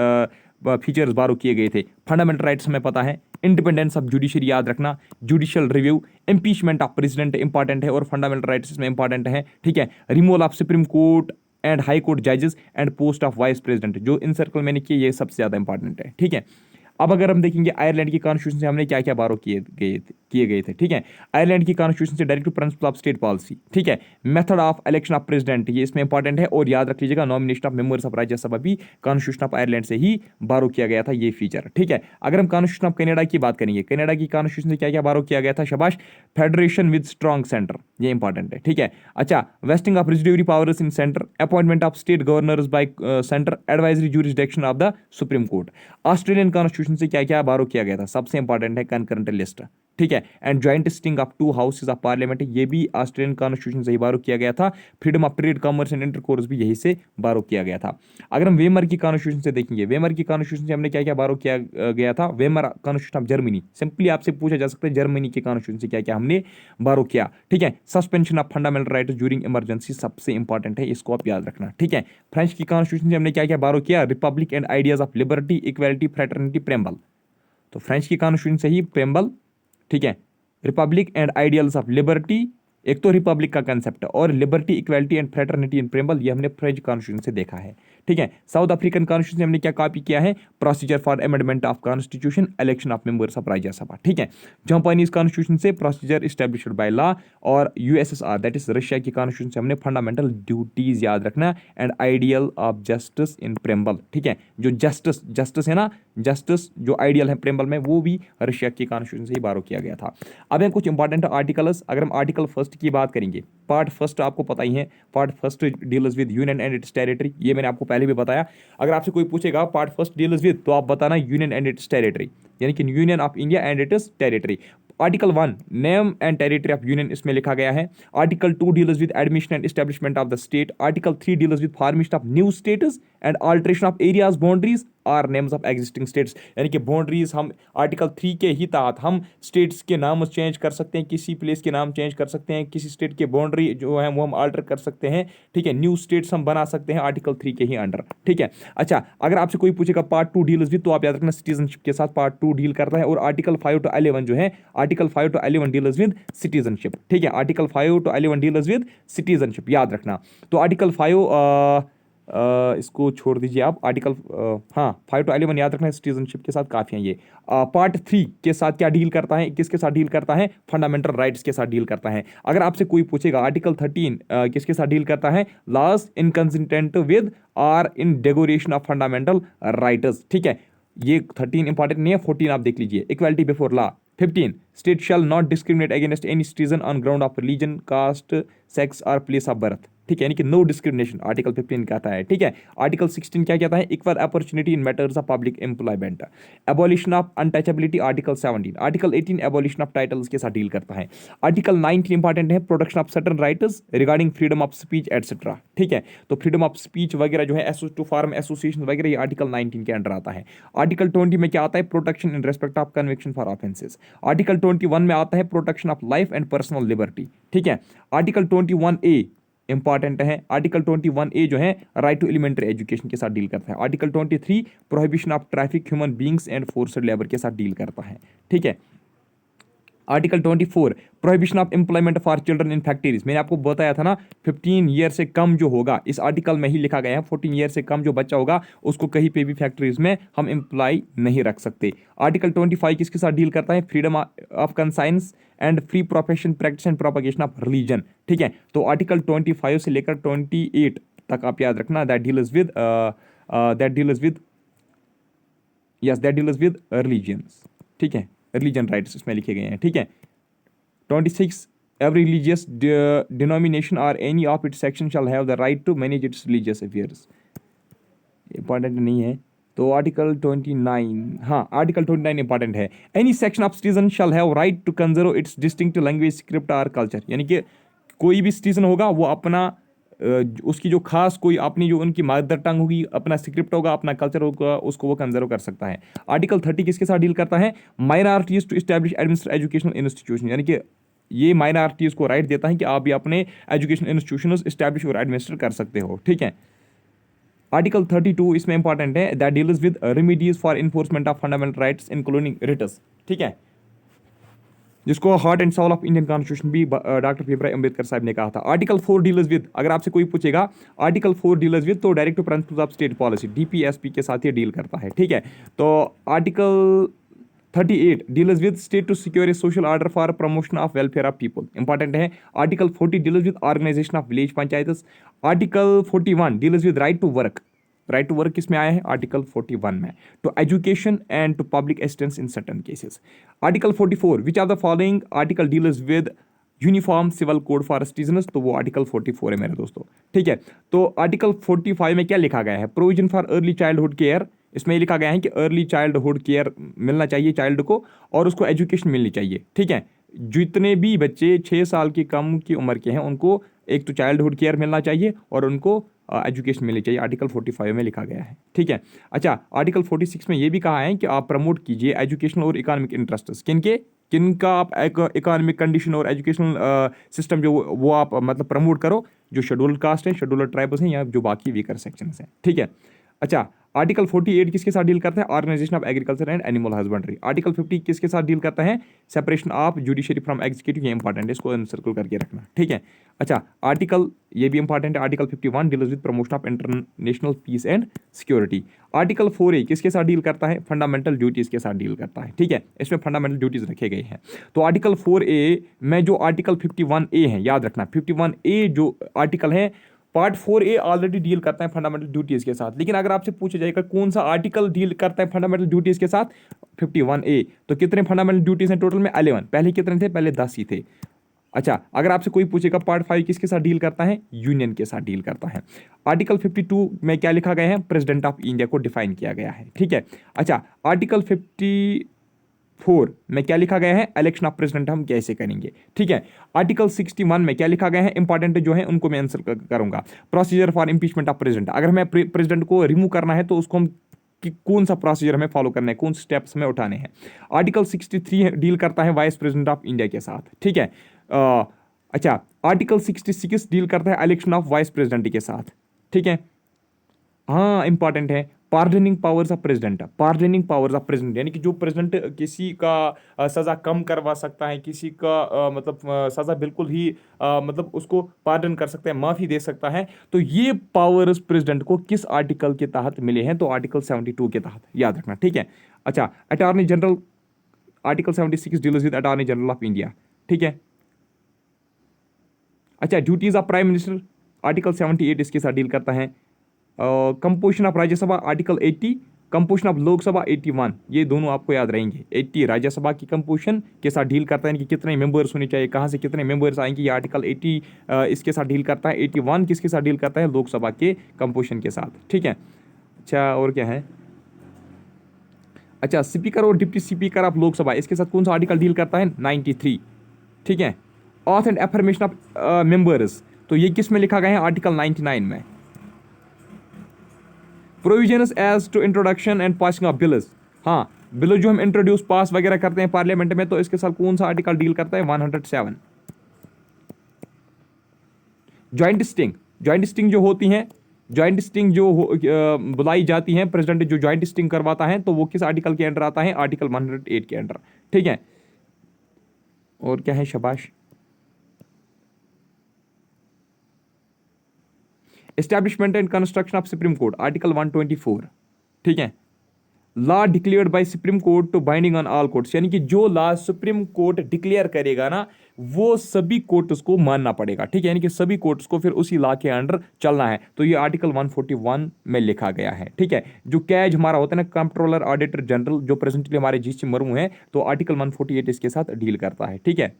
फीचर्स बारो किए गए थे? फंडामेंटल राइट्स हमें पता है, इंडिपेंडेंस ऑफ जुडिशरी याद रखना, judicial review, impeachment of president important है और फंडामेंटल राइट्स इसमें इंपॉर्टेंट है। ठीक है, removal of supreme court and high court जजेस and post of vice president, जो इन सर्कल मैंने किए ये सबसे ज्यादा इंपॉर्टेंट है। ठीक है, अब अगर हम देखेंगे आयरलैंड की कॉन्स्टिट्यूशन से हमने क्या क्या बारो किए गए थे। ठीक है, आयरलैंड की कॉन्स्टिट्यूशन से directive principle of state policy. ठीक है, method of election of president ये इसमें इंपॉर्टेंट है। और याद रख लीजिएगा nomination of members of Rajya Sabha भी कॉन्स्टिट्यूशन ऑफ आयरलैंड से ही बारो किया गया था, ये फीचर। ठीक है, अगर हम कॉन्स्टिट्यूशन ऑफ कनाडा की बात करेंगे, कनाडा की कॉन्स्टिट्यूशन से क्या क्या बारो किया गया था? शाबाश, फेडरेशन विद स्ट्रॉन्ग सेंटर, ये इंपॉर्टेंट है। ठीक है, अच्छा, wasting of residuary powers in centre, appointment of state governors bye centre, advisory jurisdiction of the supreme court. Australian constitution से क्या क्या बारो किया गया था? सबसे इंपॉर्टेंट है कंकरेंट लिस्ट। ठीक है, and joint sitting of 2 houses of parliament, ये भी ऑस्ट्रेलियन कॉन्स्टिट्यूशन से ही बारो किया गया था। Freedom of trade, commerce and intercourse भी यही से बारो किया गया था। अगर हम वेमर की कॉन्स्टिट्यूशन से देखेंगे, वेमर की कॉन्स्टिट्यूशन से हमने क्या क्या बारो किया गया था? Weimar constitution of Germany, simply आपसे पूछा जा सकता है जर्मनी के कॉन्स्टिट्यूशन से क्या क्या हमने बारो किया। ठीक है, suspension of fundamental rights during emergency सबसे इंपॉर्टेंट है, इसको आप याद रखना। ठीक है, फ्रेंच की कॉन्स्टिट्यूशन से हमने क्या क्या बारो किया? Republic and ideas of liberty, equality, fraternity, preamble. तो फ्रेंच की कॉन्स्टिट्यूशन से ही प्रेम्बल, ठीक है, Republic and ideals of liberty, एक तो रिपब्लिक का कंसेप्ट और liberty equality and fraternity in preamble, ये हमने फ्रेंच कॉन्स्टिट्यूशन से देखा है। ठीक है, साउथ अफ्रीकन कॉन्स्टिट्यूशन से हमने क्या कॉपी किया है, procedure for amendment of constitution, election of members of Rajya Sabha. ठीक है, जापानीज कॉन्स्टिट्यूशन से प्रोसीजर इस्टेब्लिश्ड बाय लॉ, और यूएसएसआर दैट इज रशिया की कॉन्स्टिट्यूशन से हमने फंडामेंटल ड्यूटीज याद रखना and ideal of justice in preamble. ठीक है, जो जस्टिस है ना, जस्टिस जो आइडियल है प्रेम्बल में, वो भी रशिया की कॉन्स्टिट्यूशन से ही बारो किया गया था। अब है कुछ इंपॉर्टेंट आर्टिकल्स, अगर हम आर्टिकल फर्स्ट की बात करेंगे, पार्ट फर्स्ट आपको पता ही है, part first deals with union and its territory, ये मैंने आपको पहले भी बताया। अगर आपसे कोई पूछेगा पार्ट फर्स्ट डील्स विद, तो आप बताना यूनियन एंड इट्स टेरिटरी, यानी कि union of India and its territory. Article 1 name and territory of union इसमें लिखा गया है। Article 2 deals with admission and establishment of the state. Article 3 deals with formation of new states and alteration of areas boundaries or names of existing states, यानी कि boundaries हम article 3 के ही तहत हम स्टेट्स के नाम चेंज कर सकते हैं, किसी प्लेस के नाम चेंज कर सकते हैं, किसी स्टेट के बाउंड्री जो है वो हम अल्टर कर सकते हैं। ठीक है, न्यू स्टेट्स हम बना सकते हैं आर्टिकल 3 के ही अंडर। ठीक है, अच्छा अगर आपसे कोई पूछेगा पार्ट 2 डील्स विद, तो आप याद रखना सिटीजनशिप के साथ पार्ट 2 डील करता है। और आर्टिकल 5 to 11 जो है, article 5 to 11 deals with citizenship. ठीक है, article 5 to 11 deals with citizenship, याद रखना। तो आर्टिकल 5 इसको छोड़ दीजिए आप, आर्टिकल हाँ 5 to 11 याद रखना, सिटीजनशिप के साथ काफ़ी हैं ये। पार्ट 3 के साथ क्या डील करता है, किसके साथ डील करता है, फंडामेंटल राइट्स के साथ डील करता है। अगर आपसे कोई पूछेगा आर्टिकल 13 किसके साथ डील करता है, laws inconsistent with or in derogation of fundamental rights. ठीक है, ये 13 इंपॉर्टेंट नहीं है, 14 आप देख लीजिए, equality before law. 15 state shall not discriminate against any citizen on ground of religion, caste, sex और प्लेस ऑफ बर्थ। ठीक है, यानी कि नो डिस्क्रिमिनेशन आर्टिकल 15 कहता है। ठीक है, आर्टिकल 16 क्या कहता है, equal opportunity in matters of public employment. Abolition of untouchability article 17। Article 18 abolition of titles के साथ डील करता है। आर्टिकल 19 इंपॉर्टेंट है, protection of certain rights regarding freedom of speech etcetera. ठीक है, तो फ्रीडम ऑफ स्पीच वगैरह जो है, टू फॉर्म एसोसिएशन वगैरह, ये आर्टिकल 19 के अंडर आता है। आर्टिकल 20 में क्या आता है, protection in respect of conviction for offences. Article 21 में आता है protection of life and personal liberty. ठीक है, आर्टिकल 21A इंपॉर्टेंट है, आर्टिकल 21A जो है राइट टू एलिमेंट्री एजुकेशन के साथ डील करता है। Article 23 prohibition of traffic human beings and forced labour के साथ डील करता है। ठीक है, article 24 prohibition of employment for children in factories, मैंने आपको बताया था ना 15 ईयर से कम जो होगा, इस आर्टिकल में ही लिखा गया है 14 ईयर से कम जो बच्चा होगा उसको कहीं पे भी फैक्ट्रीज में हम एम्प्लॉय नहीं रख सकते। आर्टिकल 25 किसके साथ डील करता है, freedom of conscience and free profession practice and propagation of religion. ठीक है, तो आर्टिकल 25 से लेकर 28 तक आप याद रखना, दैट डील्स विद रिलीजियंस। ठीक है, रिलीजन राइट्स इसमें लिखे गए हैं। ठीक है, 26 एवरी रिलीजियस डिनोमिनेशन और any of its section shall have the right to manage its religious affairs, important नहीं है। तो आर्टिकल 29, हाँ आर्टिकल 29 इंपॉर्टेंट है, any section of citizen shall have right to conserve its distinct language, script और culture, यानी कि कोई भी सिटीजन होगा वो अपना उसकी जो खास कोई अपनी जो उनकी मदर टंग होगी, अपना स्क्रिप्ट होगा, अपना कल्चर होगा, उसको वो कंजर्व कर सकता है। आर्टिकल 30 किसके साथ डील करता है, minorities to establish administrate educational institution, यानी कि ये माइनॉरिटीज को राइट देता है कि आप भी अपने एजुकेशन इंस्टीट्यूशन एस्टैब्लिश और एडमिनिस्ट्रेट कर सकते हो। ठीक है, आर्टिकल 32 इसमें इंपॉर्टेंट है, that deals with remedies for enforcement of fundamental rights including writs. ठीक है, जिसको heart and soul of Indian constitution भी डॉक्टर भीमराव अंबेडकर साहब ने कहा था। आर्टिकल 4 डील्स विद, अगर आपसे कोई पूछेगा आर्टिकल 4 डील्स विद, तो directive principles of state policy DPSP के साथ ये डील करता है। ठीक है, तो article 38 deals with state to secure a social order for promotion of welfare of people, important है। Article 40 deals with organisation of village panchayat. Article 41 deals with right to work, right to work किसमें आया है, article 41 में, to education and to public assistance in certain cases. Article 44 which of the following article deals with uniform civil code for citizens, तो वो article 44 है मेरे दोस्तों। ठीक है, तो आर्टिकल 45 में क्या लिखा गया है, provision for early childhood care, इसमें लिखा गया है कि अर्ली चाइल्डहुड केयर मिलना चाहिए चाइल्ड को और उसको एजुकेशन मिलनी चाहिए। ठीक है, जितने भी बच्चे 6 साल की कम की उम्र के हैं उनको एक तो चाइल्डहुड केयर मिलना चाहिए और उनको एजुकेशन मिलनी चाहिए, आर्टिकल 45 में लिखा गया है। ठीक है, अच्छा आर्टिकल 46 में ये भी कहा है कि आप प्रमोट कीजिए एजुकेशनल और इकोनॉमिक इंटरेस्ट, किनका आप इकोनॉमिक कंडीशन और एजुकेशनल सिस्टम जो वो आप मतलब प्रमोट करो, जो शेड्यूल्ड कास्ट है, शेड्यूल्ड ट्राइब्स हैं या जो बाकी वीकर सेक्शंस हैं। ठीक है, अच्छा, आर्टिकल 48 किसके साथ डील करता है? Organisation of agriculture and animal husbandry. Article 50 किसके साथ डील करता है? Separation of judiciary from executive. ये इंपॉर्टेंट है, इसको सर्कल करके रखना, ठीक है। अच्छा, आर्टिकल ये भी इंपॉर्टेंट है, article 51 deals with promotion of international peace and security. Article 4A किसके साथ डील करता है? फंडामेंटल ड्यूटीज के साथ डील करता है, ठीक है। इसमें फंडामेंटल ड्यूटीज रखे गए हैं। तो आर्टिकल 4A में जो आर्टिकल 51A है, याद रखना 51A जो आर्टिकल है, पार्ट 4A ऑलरेडी डील करता है फंडामेंटल ड्यूटीज के साथ। लेकिन अगर आपसे पूछा जाएगा कौन सा आर्टिकल डील करता है फंडामेंटल ड्यूटीज के साथ? 51A। तो कितने फंडामेंटल ड्यूटीज हैं टोटल में? 11। पहले कितने थे? पहले 10 ही थे। अच्छा, अगर आपसे कोई पूछेगा पार्ट 5 किसके साथ डील करता है? यूनियन के साथ डील करता है। आर्टिकल 52 में क्या लिखा गया है? प्रेसिडेंट ऑफ इंडिया को डिफाइन किया गया है, ठीक है। अच्छा, आर्टिकल 54 में क्या लिखा गया है? इलेक्शन ऑफ प्रेसिडेंट हम कैसे करेंगे, ठीक है। आर्टिकल 61 में क्या लिखा गया है? इंपॉर्टेंट जो है उनको मैं आंसर करूंगा। Procedure for impeachment of president, अगर हमें प्रेसिडेंट को रिमूव करना है तो उसको हम कि कौन सा प्रोसीजर हमें फॉलो करना है, कौन से स्टेप्स हमें उठाने हैं। आर्टिकल 63 डील करता है वाइस प्रेसिडेंट ऑफ इंडिया के साथ, ठीक है। अच्छा, आर्टिकल 66 डील करता है इलेक्शन ऑफ वाइस प्रेसिडेंट के साथ, ठीक है। हाँ, इंपॉर्टेंट है pardoning powers of president. Pardoning powers of president यानी कि जो प्रेसिडेंट किसी का सज़ा कम करवा सकता है, किसी का मतलब सज़ा बिल्कुल ही मतलब उसको पार्डन कर सकता है, माफ़ी दे सकता है। तो ये पावर्स प्रेसिडेंट को किस आर्टिकल के तहत मिले हैं? तो आर्टिकल 72 के तहत, याद रखना, ठीक है। अच्छा, attorney general, article 76 deals with attorney general of India, ठीक है। अच्छा, duties of prime minister, article 78 इसके साथ डील करता है। Composition of Rajya Sabha, article 80। Composition of Lok Sabha 81। ये दोनों आपको याद रहेंगे। 80 राज्यसभा की कंपोजिशन के साथ डील करता है कि कितने मेंबर्स होने चाहिए, कहाँ से कितने मेंबर्स आएंगे, ये आर्टिकल 80 इसके साथ डील करता है। 81 किसके साथ डील करता है? लोकसभा के कंपोजिशन के साथ, ठीक है। अच्छा, और क्या है? अच्छा, स्पीकर और डिप्टी स्पीकर ऑफ लोकसभा, इसके साथ कौन सा आर्टिकल डील करता है? 93, ठीक है। Auth and affirmation of members, तो ये किस में लिखा गया है? आर्टिकल 99 में। Provisions as to introduction and passing of bills, हाँ, बिल जो हम इंट्रोड्यूस पास वगैरह करते हैं पार्लियामेंट में, तो इसके साथ कौन सा आर्टिकल डील करता है? 107। ज्वाइंट स्टिंग, ज्वाइंट स्टिंग जो होती हैं, ज्वाइंट स्टिंग जो बुलाई जाती हैं, प्रेसिडेंट जो ज्वाइंट स्टिंग करवाता है, तो वो किस आर्टिकल के अंडर आता है? आर्टिकल 108 के अंडर, ठीक है। और क्या है? शाबाश। Establishment and construction of supreme court, article 124, ठीक है। Law declared by supreme court to binding on all courts, यानी कि जो लॉ सुप्रीम कोर्ट डिक्लेयर करेगा ना, वो सभी कोर्ट्स को मानना पड़ेगा, ठीक है। यानी कि सभी कोर्ट्स को फिर उसी लॉ के अंडर चलना है। तो ये आर्टिकल 141 में लिखा गया है, ठीक है। जो कैज हमारा होता है ना, कंट्रोलर ऑडिटर जनरल, जो प्रेजेंटली हमारे जीसी मुर्मू है, तो आर्टिकल 148 इसके साथ डील करता है, ठीक है।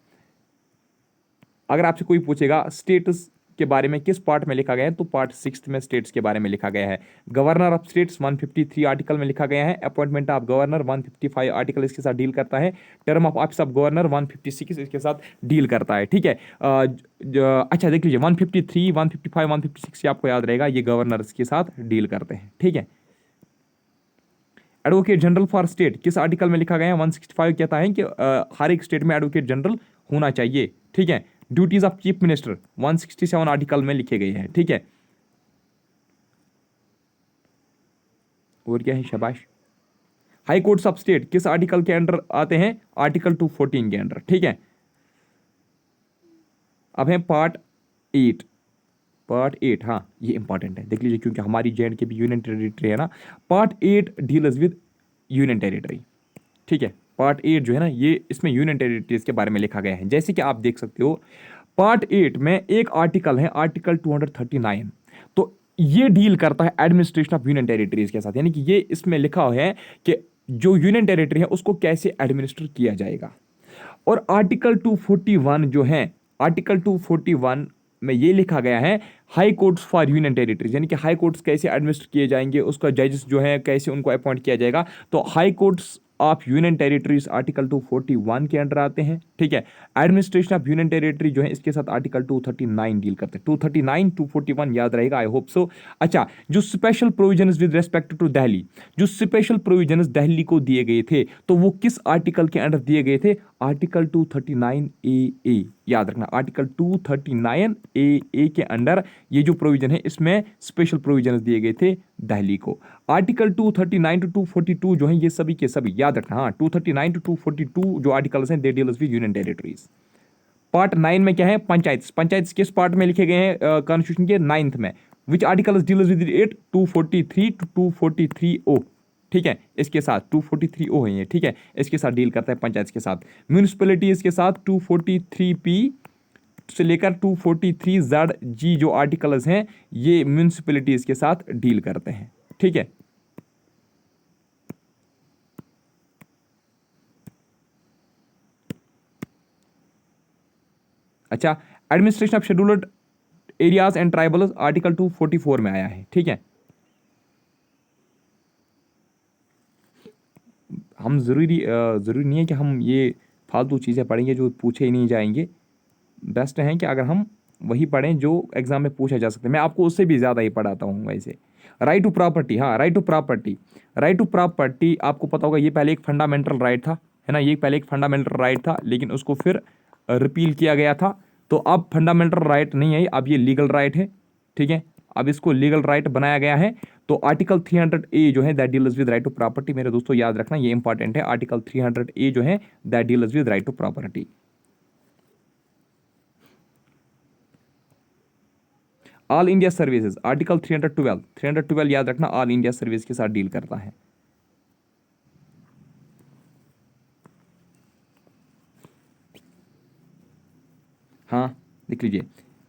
अगर आपसे कोई पूछेगा स्टेट्स के बारे में किस पार्ट में लिखा गया है, तो पार्ट 6 में स्टेट्स के बारे में लिखा गया है। गवर्नर ऑफ स्टेट्स 153 आर्टिकल में लिखा गया है। अपॉइंटमेंट ऑफ गवर्नर 155 आर्टिकल इसके साथ डील करता है। Term of office of governor 156 इसके साथ डील करता है, ठीक है। अच्छा, देख लीजिए 153, 155, 156 आपको याद रहेगा, ये गवर्नर्स के साथ डील करते हैं, ठीक है। एडवोकेट जनरल फॉर स्टेट किस आर्टिकल में लिखा गया है? 165 कहता है कि हर एक स्टेट में एडवोकेट जनरल होना चाहिए, ठीक है। Duties of chief minister 167 article में लिखे गए हैं, ठीक है। और क्या है? शाबाश। हाई कोर्ट्स ऑफ स्टेट किस आर्टिकल के अंडर आते हैं? आर्टिकल 214 के अंडर, ठीक है। अब है पार्ट 8। पार्ट 8, हाँ, ये इंपॉर्टेंट है, देख लीजिए, क्योंकि हमारी जेएंड के भी यूनियन टेरिटरी है ना। Part 8 deals with union territory, ठीक है। पार्ट 8 जो है ना, ये इसमें यूनियन टेरिटरीज के बारे में लिखा गया है। जैसे कि आप देख सकते हो, पार्ट 8 में एक आर्टिकल है, आर्टिकल 239, तो ये डील करता है एडमिनिस्ट्रेशन ऑफ यूनियन टेरिटरीज के साथ। यानी कि ये इसमें लिखा हुआ है कि जो यूनियन टेरिटरी है उसको कैसे एडमिनिस्टर किया जाएगा। और आर्टिकल 241 जो है, आर्टिकल 241 में ये लिखा गया है high courts for union territories, यानी कि हाई कोर्ट्स कैसे एडमिनिस्टर किए जाएंगे, उसका जजेस जो है कैसे उनको अपॉइंट किया जाएगा। तो high courts of union territories article 241 के अंडर आते हैं, ठीक है। एडमिनिस्ट्रेशन ऑफ यूनियन टेरिटरी जो है इसके साथ आर्टिकल 239 डील करते हैं। 239 241 याद रहेगा, आई होप सो। अच्छा, जो special provisions with respect to Delhi, जो स्पेशल प्रोविजंस दिल्ली को दिए गए थे तो वो किस आर्टिकल के अंडर दिए गए थे? आर्टिकल 239 ए। याद रखना, आर्टिकल 239 ए के अंडर ये जो प्रोविजन है इसमें स्पेशल प्रोविजंस दिए गए थे दिल्ली को। आर्टिकल 239 टू 242 जो है ये सभी के सभी याद रखना। हाँ, 239 टू 242 जो आर्टिकल्स हैं they deals with union territories. Part 9 में क्या है? पंचायत। पंचायत किस पार्ट में लिखे गए हैं कॉन्स्टिट्यूशन के? 9th में। Which article deals with it? 243 to 243 O. ठीक है, इसके साथ 243 ओ है ये, ठीक है, इसके साथ डील करता है पंचायत के साथ। म्यूनिसिपैलिटीज के साथ 243 पी से लेकर 243 जेड जी जो आर्टिकल्स हैं ये म्यूनिसिपैलिटीज के साथ डील करते हैं। ठीक है, अच्छा, administration of scheduled areas and tribals article 244 में आया है। ठीक है, हम जरूरी नहीं है कि हम ये फालतू चीज़ें पढ़ेंगे जो पूछे ही नहीं जाएंगे। बेस्ट है कि अगर हम वही पढ़ें जो एग्जाम में पूछा जा सकता है। मैं आपको उससे भी ज़्यादा ही पढ़ाता हूँ वैसे। राइट टू प्रॉपर्टी, हाँ, right to property. Right to property आपको पता होगा ये पहले एक फंडामेंटल राइट था, है ना, ये पहले एक फंडामेंटल राइट था लेकिन उसको फिर रिपील किया गया था। तो अब फंडामेंटल राइट नहीं है, अब ये लीगल राइट है। ठीक है, अब इसको लीगल राइट बनाया गया है। तो आर्टिकल 300 ए जो है that deals with right to property, मेरे दोस्तों याद रखना ये इंपॉर्टेंट है। आर्टिकल 300 ए जो है that deals with right to property. All India services article 312 याद रखना, ऑल इंडिया सर्विस के साथ डील करता है। हाँ, देख लीजिए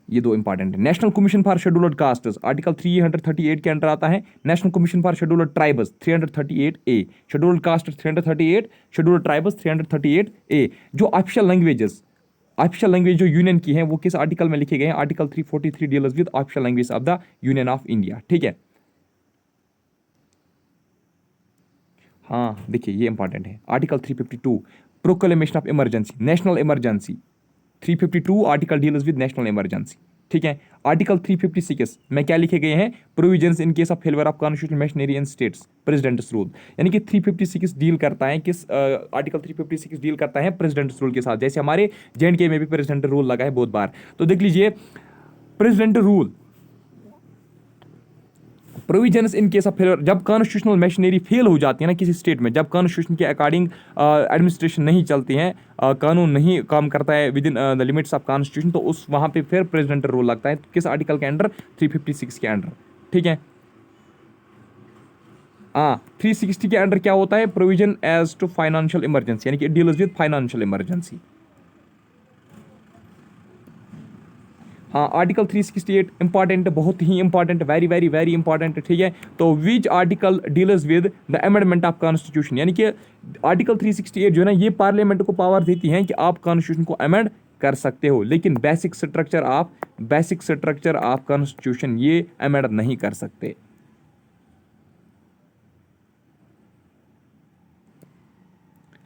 ये दो इंपॉर्टेंट है। National commission for scheduled castes article 338 के अंडर आता है। National commission for scheduled tribes 338 A, scheduled caste 338, scheduled tribes 338 ए। जो ऑफिशियल लैंग्वेज जो यूनियन की है वो किस आर्टिकल में लिखे गए हैं? Article 343 deals with official language of the union of India. ठीक है, हाँ देखिए ये इंपॉर्टेंट है। Article 352 proclamation of emergency, national emergency. 352 article deals with national emergency. ठीक है, आर्टिकल 356 में क्या लिखे गए हैं? Provisions in case of failure of constitutional machinery in states, presidents rule. यानी कि 356 डील करता है किस आर्टिकल 356 डील करता है प्रेसिडेंट्स रूल के साथ। जैसे हमारे J&K में भी प्रेसिडेंट रूल लगा है बहुत बार। तो देख लीजिए president rule provisions in case of failure, जब कॉन्स्टिट्यूशनल मशीनरी फेल हो जाती है ना किसी स्टेट में, जब कॉन्स्टिट्यूशन के अकॉर्डिंग एडमिनिस्ट्रेशन नहीं चलती है, कानून नहीं काम करता है with in the limits of constitution, तो उस वहाँ पे फिर प्रेसिडेंट रूल लगता है। किस आर्टिकल के अंडर? 356 के अंडर। ठीक है, हाँ, 360 के अंडर क्या होता है? Provision as to financial emergency, यानी कि डील्स विद फाइनेंशियल इमरजेंसी। हाँ, आर्टिकल 368 इंपॉर्टेंट, बहुत ही important, very very very important. ठीक है, तो which article deals with the amendment of constitution, यानी कि आर्टिकल 368 जो है ना ये पार्लियामेंट को पावर देती है कि आप कॉन्स्टिट्यूशन को अमेंड कर सकते हो, लेकिन बेसिक स्ट्रक्चर ऑफ कॉन्स्टिट्यूशन ये अमेंड नहीं कर सकते।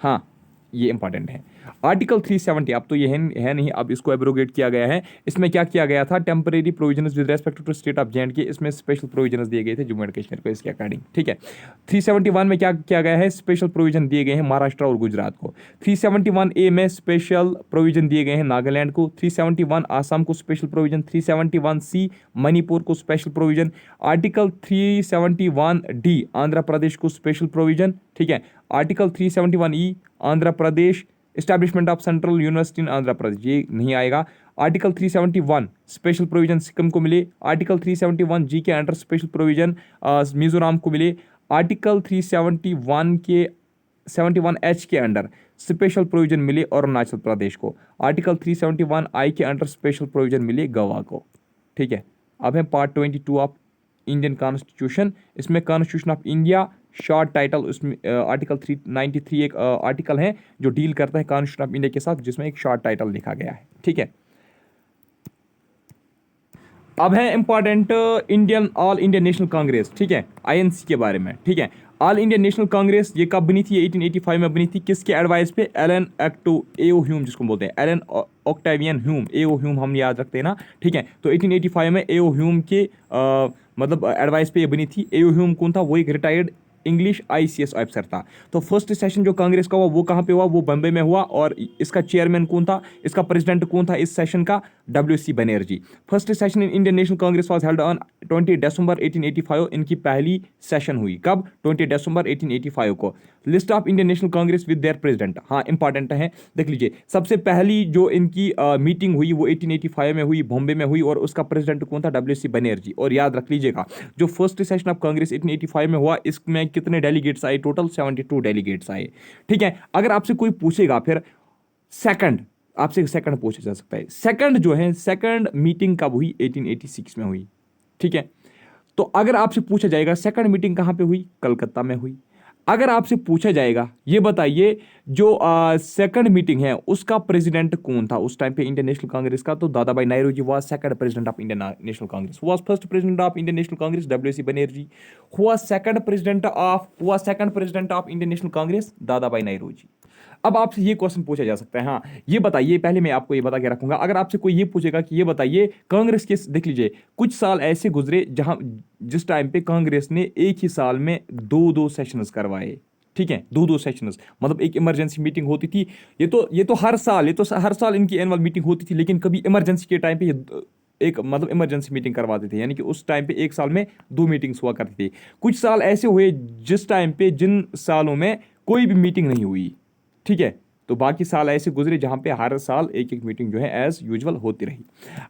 हाँ, ये इंपॉर्टेंट है। आर्टिकल 370 अब तो ये है नहीं, अब इसको एब्रोगेट किया गया है। इसमें क्या किया गया था? Temporary provisions with respect to state of J&K, इसमें स्पेशल प्रोविजंस दिए गए थे जम्मू एंड कश्मीर को इसके अकॉर्डिंग। ठीक है, 371 में क्या किया गया है? स्पेशल प्रोविजन दिए गए हैं महाराष्ट्र और गुजरात को। 371 ए में स्पेशल प्रोविजन दिए गए हैं नागालैंड को। 371 आसाम को स्पेशल प्रोविजन। 371 सी मणिपुर को special provision. Article 371 D Andhra Pradesh को स्पेशल प्रोविजन। ठीक है, article 371 E Andhra Pradesh, establishment of central university in Andhra Pradesh, ये नहीं आएगा। आर्टिकल 371 स्पेशल प्रोविजन सिक्किम को मिले। आर्टिकल 371 जी के अंडर स्पेशल प्रोविजन मिजोरम को मिले। आर्टिकल 371 के 71 एच के अंडर स्पेशल प्रोविजन मिले अरुणाचल प्रदेश को। आर्टिकल 371 आई के अंडर स्पेशल प्रोविजन मिले गोवा को। ठीक है, अब है पार्ट 22 ऑफ इंडियन कॉन्स्टिट्यूशन। इसमें constitution of India short title, उसमें आर्टिकल 393 एक आर्टिकल है जो डील करता है कॉन्स्टिट्यूशन ऑफ इंडिया के साथ, जिसमें एक शॉर्ट टाइटल लिखा गया है। ठीक है, अब है important Indian all India national Congress. ठीक है, INC के बारे में। ठीक है, ऑल इंडियन नेशनल कांग्रेस ये कब बनी थी? 1885 में बनी थी। किसके एडवाइस पे? एलन एओ ह्यूम जिसको बोलते हैं, एलन ऑक्टेवियन ह्यूम, एओ ह्यूम हम याद रखते हैं ना, ठीक है। तो 1885 में एओ ह्यूम के मतलब एडवाइस पे ये बनी थी। एओ ह्यूम कौन था? वो एक रिटायर्ड इंग्लिश आईसीएस ऑफिसर था। तो फर्स्ट सेशन जो कांग्रेस का हुआ वो कहाँ पे हुआ? वो बम्बई में हुआ। और इसका चेयरमैन कौन था? इसका प्रेसिडेंट कौन था इस सेशन का? W C Banerjee. First session in Indian National Congress was held on 20 December 1885। इनकी पहली सेशन हुई कब? 20 दिसंबर 1885 को। List of Indian National Congress with their president, हाँ इंपॉर्टेंट है, देख लीजिए। सबसे पहली जो इनकी मीटिंग हुई वो 1885 में हुई, बॉम्बे में हुई, और उसका प्रेसिडेंट कौन था? W C Banerjee. और याद रख लीजिएगा, जो फर्स्ट सेशन ऑफ कांग्रेस 1885 में हुआ, इसमें कितने डेलीगेट्स आए? टोटल 72 डेलीगेट्स आए, ठीक है। अगर आपसे कोई पूछेगा फिर सेकंड, आपसे सेकंड पूछा जा सकता है, सेकंड जो है, सेकंड मीटिंग कब हुई? 1886 में हुई, ठीक है। तो अगर आपसे पूछा जाएगा सेकंड मीटिंग कहां पे हुई? कलकत्ता में हुई। अगर आपसे पूछा जाएगा ये बताइए जो सेकंड मीटिंग है उसका प्रेसिडेंट कौन था उस टाइम पे इंडियन नेशनल कांग्रेस का? तो Dadabhai Naoroji was second president of Indian National Congress. Was first president of Indian National Congress W C Banerjee. हुआ second president of Indian National Congress Dadabhai नायरोजी। अब आपसे ये क्वेश्चन पूछा जा सकता है, हाँ ये बताइए, पहले मैं आपको ये बता के रखूंगा। अगर आपसे कोई ये पूछेगा कि ये बताइए कांग्रेस के, देख लीजिए कुछ साल ऐसे गुजरे जहां जिस टाइम पे कांग्रेस ने एक ही साल में दो दो सेशंस करवाए, ठीक है, दो दो सेशंस, मतलब एक इमरजेंसी मीटिंग होती थी। ये तो हर साल इनकी एनुअल मीटिंग होती थी, लेकिन कभी इमरजेंसी के टाइम पे ये एक मतलब इमरजेंसी मीटिंग करवाते थे, यानी कि उस टाइम पे एक साल में दो मीटिंग्स हुआ करती थी। कुछ साल ऐसे हुए जिस टाइम पे जिन सालों में कोई भी मीटिंग नहीं हुई, ठीक है। तो बाकी साल ऐसे गुजरे जहां पे हर साल एक एक मीटिंग जो है एज यूजुअल होती रही।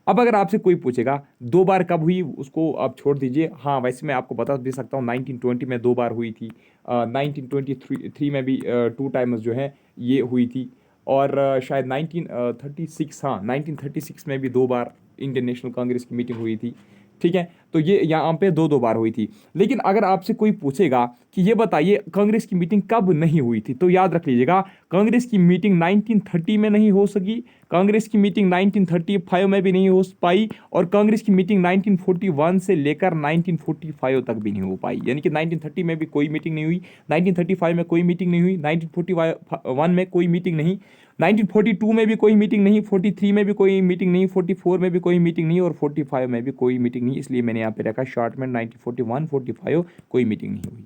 अब अगर आपसे कोई पूछेगा दो बार कब हुई, उसको आप छोड़ दीजिए। हाँ वैसे मैं आपको बता भी सकता हूँ, 1920 में दो बार हुई थी, 1923 में भी टू टाइम्स जो है ये हुई थी, और शायद 1936, हाँ 1936 में भी दो बार इंडियन नेशनल कांग्रेस की मीटिंग हुई थी, ठीक है। तो ये यहाँ पे दो दो बार हुई थी। लेकिन अगर आपसे कोई पूछेगा कि ये बताइए कांग्रेस की मीटिंग कब नहीं हुई थी, तो याद रख लीजिएगा कांग्रेस की मीटिंग 1930 में नहीं हो सकी, कांग्रेस की मीटिंग 1935 में भी नहीं हो पाई, और कांग्रेस की मीटिंग 1941 से लेकर 1945 तक भी नहीं हो पाई। यानी कि 1930 में भी कोई मीटिंग नहीं हुई, 1935 में कोई मीटिंग नहीं हुई, 1941 में कोई मीटिंग नहीं, 1942 में भी कोई मीटिंग नहीं, 43 में भी कोई मीटिंग नहीं, 44 में भी कोई मीटिंग नहीं, और 45 में भी कोई मीटिंग नहीं। इसलिए मैंने यहाँ पे रखा शॉर्ट में 1941, 45 कोई मीटिंग नहीं हुई,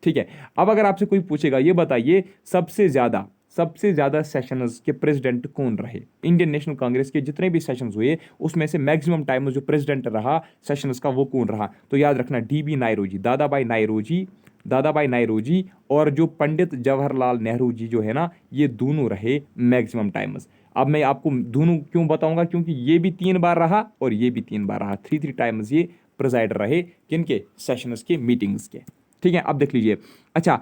ठीक है। अब अगर आपसे कोई पूछेगा ये बताइए सबसे ज्यादा सेशंस के प्रेसिडेंट कौन रहे? इंडियन नेशनल कांग्रेस के जितने भी सेशंस हुए उसमें से मैक्सिमम टाइम जो प्रेसिडेंट रहा सेशंस का वो कौन रहा? तो याद रखना डीबी नायरोजी, दादा भाई नायरोजी और जो पंडित जवाहरलाल नेहरू जी जो है ना, ये दोनों रहे मैक्सिमम टाइम्स। अब मैं आपको दोनों क्यों बताऊंगा, क्योंकि ये भी 3 बार रहा और ये भी 3 बार रहा, 3 टाइम्स ये प्रेसाइडर रहे किनके? सेशंस के, मीटिंग्स के, ठीक है। अब देख लीजिए, अच्छा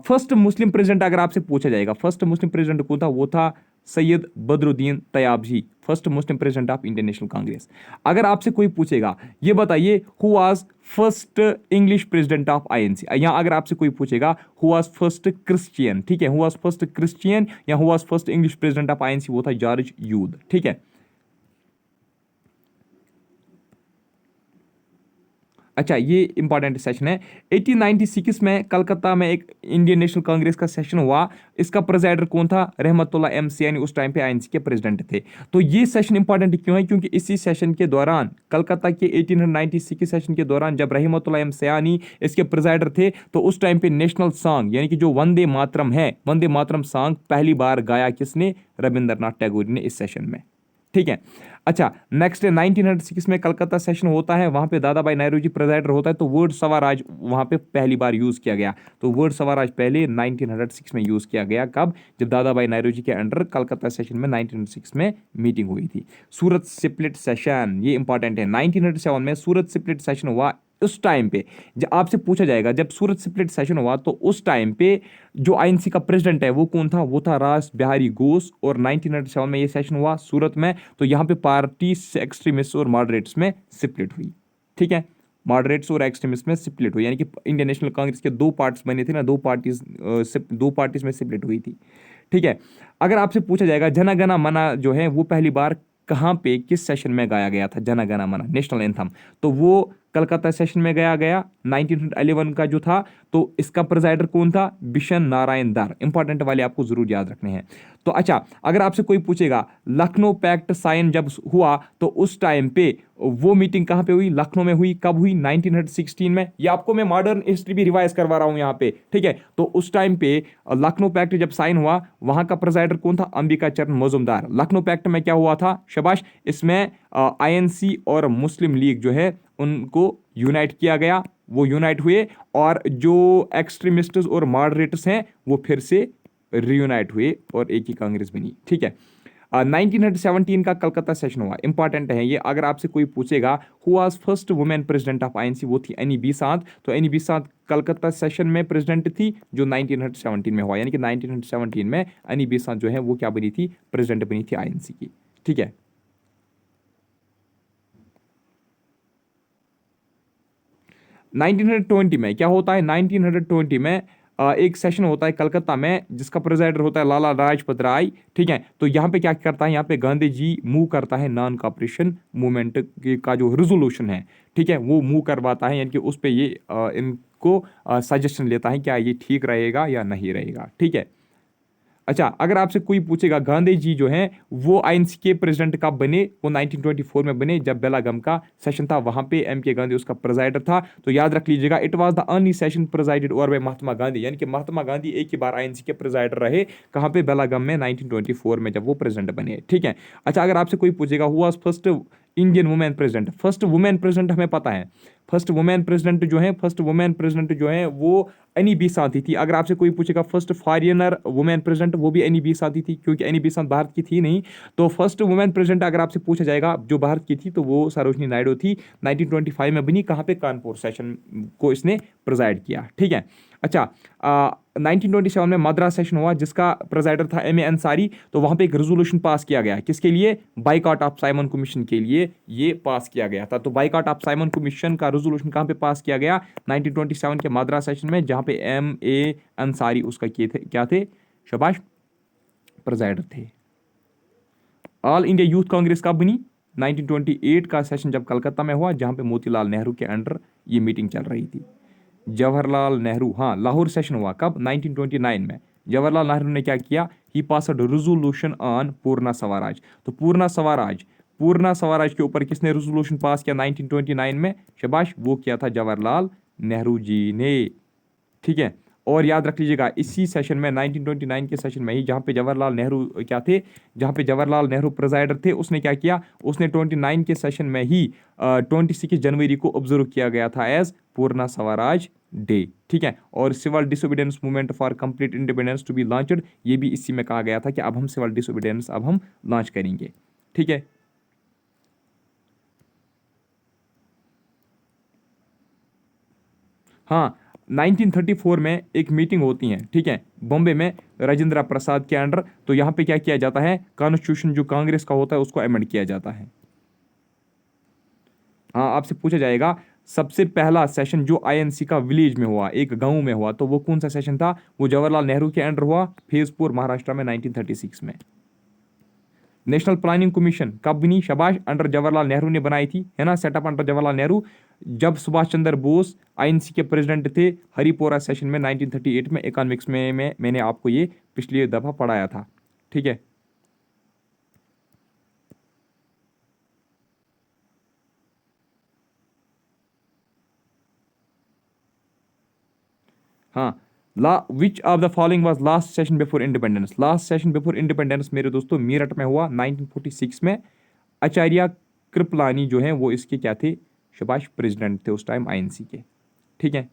फर्स्ट मुस्लिम प्रेसिडेंट अगर आपसे पूछा जाएगा फर्स्ट मुस्लिम प्रेसिडेंट कौन था, वो था Syed Badruddin Tyabji, first Muslim president of Indian National Congress. अगर आपसे कोई पूछेगा ये बताइए who was first English president of INC, यहां अगर आपसे कोई पूछेगा हु वाज फर्स्ट क्रिश्चियन, ठीक है, हु वाज फर्स्ट क्रिश्चियन या who was first English president of INC, वो था जॉर्ज यूद, ठीक है। अच्छा ये इंपॉर्टेंट सेशन है। 1896 में कलकत्ता में एक इंडियन नेशनल कांग्रेस का सेशन हुआ। इसका प्रेसिडेंट कौन था? रहमतुल्लाह एम सियानी, उस टाइम पे आईएनसी के प्रेसिडेंट थे। तो ये सेशन इंपॉर्टेंट क्यों है? क्योंकि इसी सेशन के दौरान, कलकत्ता के 1896 के सेशन के दौरान, जब रहमतुल्लाह एम सियानी इसके प्रेसिडेंट थे, तो उस टाइम पे नेशनल सॉन्ग यानी कि जो वंदे मातरम है, वंदे मातरम सॉन्ग पहली बार गाया किसने? रविंद्रनाथ टैगोर ने इस सेशन में, ठीक है। अच्छा नेक्स्ट 1906 में कलकत्ता सेशन होता है, वहां पे दादा भाई नायरोजी प्रेसिडेंट होता है, तो वर्ड स्वराज वहां पे पहली बार यूज किया गया। तो वर्ड स्वराज पहले 1906 में यूज किया गया, कब? जब दादा भाई नायरोजी के अंडर कलकत्ता सेशन में 1906 में मीटिंग हुई थी। सूरत स्प्लिट सेशन, ये इंपॉर्टेंट है, 1907 में सूरत स्प्लिट सेशन हुआ। उस टाइम पे जब आपसे पूछा जाएगा जब सूरत स्प्लिट सेशन हुआ तो उस टाइम पे जो आईएनसी का प्रेसिडेंट है वो कौन था? वो था रास बिहारी घोष, और 1907 में ये सेशन हुआ सूरत में। तो यहाँ पे पार्टी एक्सट्रीमिस्ट और मॉडरेट्स में स्प्लिट हुई, ठीक है, मॉडरेट्स और एक्सट्रीमिस्ट में स्प्लिट हुई, यानी कि इंडियन नेशनल कांग्रेस के दो पार्ट्स बने थे ना, दो पार्टीज में स्प्लिट हुई थी, ठीक है। अगर आपसे पूछा जाएगा जन गण मन जो है वो पहली बार कहाँ पे किस सेशन में गाया गया था? जन गण मन नेशनल एंथम, तो वो कलकत्ता सेशन में गाया गया, 1911 का जो था, तो इसका प्रेजाइडर कौन था? बिशन नारायण दार। इंपॉर्टेंट वाले आपको जरूर याद रखने हैं। तो अच्छा, अगर आपसे कोई पूछेगा लखनऊ पैक्ट साइन जब हुआ तो उस टाइम पे वो मीटिंग कहां पे हुई? लखनऊ में हुई। कब हुई? 1916 में। ये आपको मैं मॉडर्न हिस्ट्री भी रिवाइज करवा रहा हूं यहां पे, ठीक है। तो उस टाइम पे लखनऊ पैक्ट जब साइन हुआ, वहां का प्रेसिडेंट कौन था? अंबिका चरण मजूमदार। लखनऊ पैक्ट में क्या हुआ था? शाबाश, इसमें आईएनसी और मुस्लिम लीग जो है उनको यूनाइट किया गया, वो यूनाइट हुए, और जो एक्सट्रीमिस्ट्स और मॉडरेट्स हैं वो फिर से रीयूनाइट हुए और एक ही कांग्रेस बनी, ठीक है। 1917 का कलकत्ता सेशन हुआ, इंपॉर्टेंट है ये। अगर आपसे कोई पूछेगा who was first women president of INC, वो थी एनी बेसांत। तो एनी बेसांत कलकत्ता सेशन में प्रेसिडेंट थी, जो 1917 में हुआ, यानी कि 1917 में एनी बेसांत जो है वो क्या बनी थी? प्रेसिडेंट बनी थी आईएनसी की, ठीक है। 1920 में क्या होता है? 1920 में एक सेशन होता है कलकत्ता में, जिसका प्रेसिडेंट होता है लाला लाजपत राय, ठीक है। तो यहाँ पे क्या करता है? यहाँ पे गांधी जी मूव करता है नॉन कॉपरेशन मूवमेंट का जो रेजोल्यूशन है, ठीक है, वो मूव करवाता है, यानी कि उस पे ये इनको सजेशन लेता है क्या ये ठीक रहेगा या नहीं रहेगा, ठीक है। अच्छा, अगर आपसे कोई पूछेगा गांधी जी जो हैं वो आईएनसी के प्रेसिडेंट कब बने? वो 1924 में बने, जब बेलागम का सेशन था, वहां पे एम के गांधी उसका प्रेसिडेंट था। तो याद रख लीजिएगा, it was the only session presided over by Mahatma Gandhi, यानी कि महात्मा गांधी एक ही बार आईएनसी के प्रेसिडेंट रहे। कहां पे? बेलागम में 1924 में, जब वो प्रेसिडेंट बने, ठीक है। अच्छा, अगर आपसे कोई पूछेगा who was first Indian women president, first women president हमें पता है। फर्स्ट वुमेन प्रेसिडेंट जो है, फर्स्ट वुमेन प्रेसिडेंट जो है वो एनी बेसांत थी। अगर आपसे कोई पूछेगा फर्स्ट फॉरेनर वुमेन प्रेसिडेंट, वो भी एनी बेसांत थी, क्योंकि एनी बेसांत भारत की थी नहीं। तो फर्स्ट वुमेन प्रेसिडेंट अगर आपसे पूछा जाएगा जो भारत की थी, तो वो सरोजनी नायडू थी। 1925 में बनी, कहाँ पे? कानपुर सेशन को इसने प्रेजाइड किया, ठीक है। अच्छा, 1927 में मद्रास सेशन हुआ, जिसका प्रेजाइडर था एम ए अंसारी। तो वहां पे एक रेजोल्यूशन पास किया गया, किसके लिए? बाइकआउट ऑफ साइमन कमीशन के लिए ये पास किया गया था। तो बाइकआउट ऑफ साइमन कमीशन का रेजोल्यूशन कहां पे पास किया गया? 1927 के मद्रास सेशन में, जहां पे एम ए अंसारी उसका क्या थे? शाबाश, प्रेजाइडर थे। ऑल इंडिया यूथ कांग्रेस कब बनी? 1928 का सेशन जब कलकत्ता में हुआ, जहां पे मोतीलाल नेहरू के अंडर ये मीटिंग चल रही थी। जवाहरलाल नेहरू, हाँ, लाहौर सेशन हुआ कब? 1929 में। जवाहरलाल नेहरू ने क्या किया? ही पासड रेजोल्यूशन ऑन पूर्णा स्वराज। तो पूर्णा स्वराज के ऊपर किसने रेजोल्यूशन पास किया 1929 में? शाबाश, वो किया था जवाहरलाल नेहरू जी ने, ठीक है। और याद रख लीजिएगा, इसी सेशन में 1929 के सेशन में ही, जहाँ पे जवाहरलाल नेहरू क्या थे, जहाँ पे जवाहरलाल नेहरू प्रेसिडेंट थे, उसने क्या किया? उसने 29 के सेशन में ही 26 जनवरी को ऑब्जर्व किया गया था एज पूर्णा स्वराज डे, ठीक है। और civil disobedience movement for complete independence to be launched, ये भी इसी में कहा गया था कि अब हम सिविल डिसोबीडियंस अब हम लॉन्च करेंगे, ठीक है। हाँ, 1934 में एक मीटिंग होती है, ठीक है, बॉम्बे में, राजेंद्र प्रसाद के अंडर। तो यहाँ पे क्या किया जाता है? कॉन्स्टिट्यूशन जो कांग्रेस का होता है उसको अमेंड किया जाता है। हाँ, आपसे पूछा जाएगा सबसे पहला सेशन जो आईएनसी का विलेज में हुआ, एक गांव में हुआ, तो वो कौन सा सेशन था? वो जवाहरलाल नेहरू के अंडर हुआ, फैजपुर महाराष्ट्र में 1936 में। नेशनल प्लानिंग कमीशन कब बनी? शाबाश, अंडर जवाहरलाल नेहरू ने बनाई थी, है ना, सेटअप अंडर जवाहरलाल नेहरू, जब सुभाष चंद्र बोस आईएनसी के प्रेसिडेंट थे। हरिपोरा सेशन में 1938 में। इकोनॉमिक्स में मैंने आपको ये पिछली दफा पढ़ाया था, ठीक है। हाँ, ला which of the following was last session before independence? Last session before independence मेरे दोस्तों मेरठ में हुआ 1946 में। आचार्य कृपलानी जो है वो इसके क्या थे? शाबाश, प्रेसिडेंट थे उस टाइम आईएनसी के, ठीक है।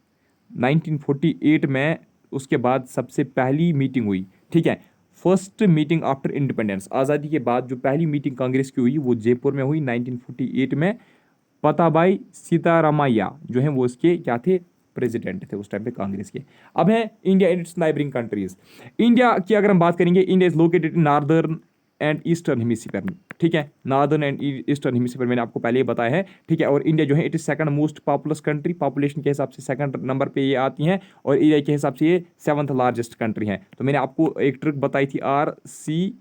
1948 में उसके बाद सबसे पहली मीटिंग हुई, ठीक है। फर्स्ट मीटिंग आफ्टर इंडिपेंडेंस, आज़ादी के बाद जो पहली मीटिंग कांग्रेस की हुई वो जयपुर में हुई 1948 में। पताबाई सीतारामैया जो है वो इसके क्या थे? प्रेसिडेंट थे उस टाइम पे कांग्रेस के। अब है India and it's neighbouring countries. India की अगर हम बात करेंगे, India is located in northern and eastern hemisphere, ठीक है। नॉर्दर्न एंड ईस्टर्न हेमिस्फीयर मैंने आपको पहले ही बताया है, ठीक है। और इंडिया जो है it is second most populous country, population के हिसाब से सेकंड नंबर पे ये आती हैं, और एरिया के हिसाब से ये 7th लार्जेस्ट कंट्री है। तो मैंने आपको एक ट्रिक बताई थी, RC,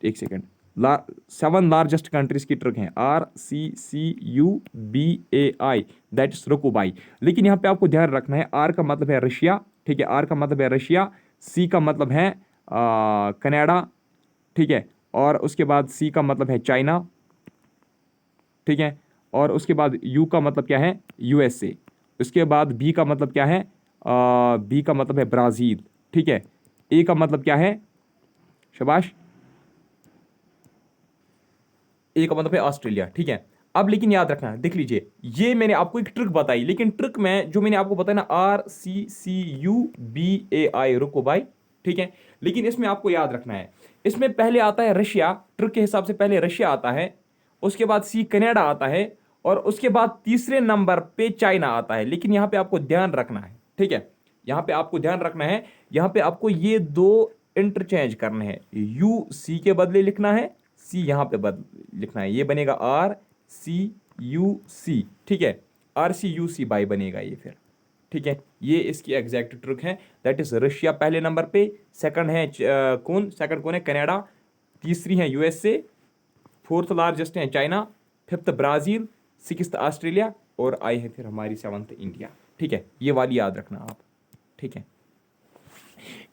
एक सेकंड, 7 लार्जेस्ट कंट्रीज की ट्रक हैं, RCCUBAI, दैट इज रुकुबाई। लेकिन यहाँ पे आपको ध्यान रखना है, आर का मतलब है रशिया, ठीक है, आर का मतलब है रशिया, सी का मतलब है कनाडा, ठीक है, और उसके बाद सी का मतलब है चाइना, ठीक है, और उसके बाद यू का मतलब क्या है, यूएसए। उसके बाद बी का मतलब क्या है, बी का मतलब है ब्राज़ील, ठीक है, ए का मतलब क्या है, शाबाश, ए का मतलब है ऑस्ट्रेलिया, ठीक है। अब लेकिन याद रखना, देख लीजिए, ये मैंने आपको एक ट्रिक बताई, लेकिन ट्रिक में जो मैंने आपको बताया ना, RCCUBAI, रुको भाई, ठीक है, लेकिन इसमें आपको याद रखना है, इसमें पहले आता है रशिया, ट्रिक के हिसाब से पहले रशिया आता है, उसके बाद सी कनाडा आता है, और उसके बाद तीसरे नंबर पे चाइना आता है। लेकिन यहां पे आपको ध्यान रखना है, ठीक है, यहां पे आपको ध्यान रखना है, यहां पे आपको ये दो इंटरचेंज करने हैं, यू सी के बदले लिखना है, सी यहां पे लिखना है, ये बनेगा RCUC, ठीक है, RCUC बाई बनेगा ये फिर, ठीक है। ये इसकी एग्जैक्ट ट्रिक है, दैट इज रशिया पहले नंबर पे, सेकंड है सेकंड कौन है, कनाडा, तीसरी है यूएसए, फोर्थ लार्जेस्ट है China, fifth Brazil, sixth Australia, और आई है फिर हमारी सेवंथ इंडिया, ठीक है, ये वाली याद रखना आप, ठीक है।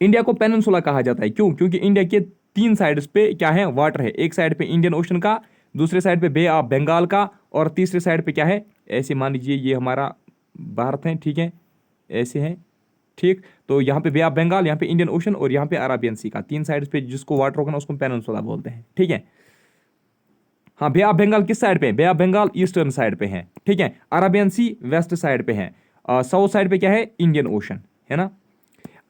इंडिया को पेनिनसुला कहा जाता है, क्यों, क्योंकि इंडिया के 3 साइड्स पे क्या है, वाटर है, एक साइड पे इंडियन ओशन का, दूसरे साइड पे बे ऑफ बंगाल का, और तीसरे साइड पे क्या है, ऐसे मान लीजिए ये हमारा भारत है, ठीक है, ऐसे है, ठीक, तो यहाँ पे बे ऑफ बंगाल, यहाँ पे इंडियन ओशन, और यहाँ पे अराबियन सी का, 3 साइड्स पे जिसको वाटर होगा ना उसको पेनिनसुला बोलते हैं, ठीक है। हाँ, बे ऑफ बंगाल किस साइड पे, बे ऑफ बंगाल ईस्टर्न साइड पे है, ठीक है, अराबियन सी वेस्ट साइड पे है, साउथ साइड पे क्या है, इंडियन ओशन, है ना।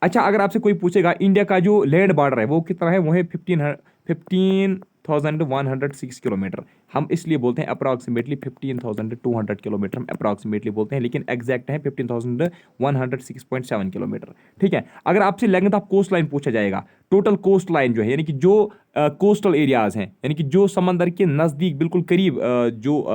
अच्छा, अगर आपसे कोई पूछेगा इंडिया का जो लैंड बॉर्डर है वो कितना है, वो है 15,106 किलोमीटर। हम इसलिए बोलते हैं अप्रॉक्सीमेटली 15,200 किलोमीटर, हम अप्रॉक्सीमेटली बोलते हैं, लेकिन एग्जैक्ट है 15,106.7 किलोमीटर, ठीक है। अगर आपसे लेंथ ऑफ कोस्ट लाइन पूछा जाएगा, टोटल कोस्ट लाइन जो है, यानी कि जो कोस्टल एरियाज हैं, यानी कि जो समंदर के नज़दीक बिल्कुल करीब जो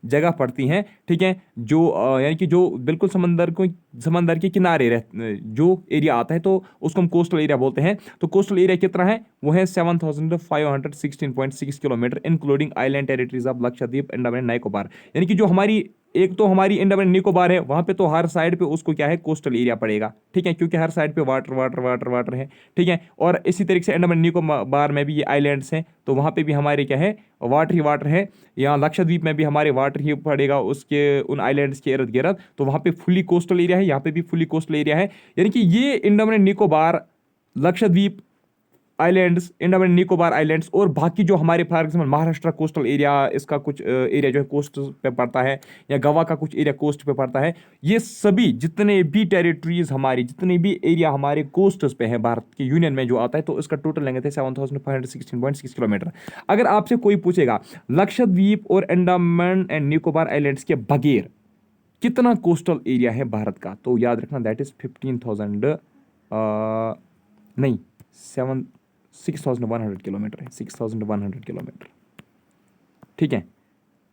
जगह पड़ती हैं, ठीक है, जो यानी कि जो बिल्कुल समंदर के किनारे जो एरिया आता है, तो उसको हम कोस्टल एरिया बोलते हैं। तो कोस्टल एरिया कितना है, वो है 7,516.6 kilometre, including island territories of Lakshadweep, Andaman and Nicobar. यानी कि जो हमारी एक तो हमारी अंडमान एंड निकोबार है, वहां पे तो हर साइड पे उसको क्या है, कोस्टल एरिया पड़ेगा, ठीक है, क्योंकि हर साइड पे वाटर वाटर वाटर वाटर है, ठीक है। और इसी तरीके से अंडमान एंड निकोबार में भी ये आइलैंड्स हैं, तो वहां पे भी हमारे क्या है, वाटर ही वाटर है। यहाँ लक्षद्वीप में भी हमारे वाटर ही पड़ेगा उसके उन आइलैंड्स के इर्द गिर्द, तो वहां पे फुली कोस्टल एरिया है, यहाँ पे भी फुली कोस्टल एरिया है। यानी कि ये Andaman and Nicobar, Lakshadweep islands, Andaman and Nicobar islands, और बाकी जो हमारे for example Maharashtra coastal area, इसका कुछ एरिया जो है कोस्ट पे पड़ता है, या गोवा का कुछ एरिया कोस्ट पे पड़ता है, ये सभी जितने भी टेरिटरीज हमारी, जितने भी एरिया हमारे कोस्ट पे है भारत के यूनियन में जो आता है, तो इसका टोटल लेंथ है 7,516.6 किलोमीटर। अगर आपसे कोई पूछेगा लक्षद्वीप और अंडमान एंड निकोबार आइलैंड्स के बगैर कितना कोस्टल एरिया है भारत का, तो याद रखना दैट इज 15,000 नहीं 6,100 किलोमीटर है, 6,100 किलोमीटर, ठीक है।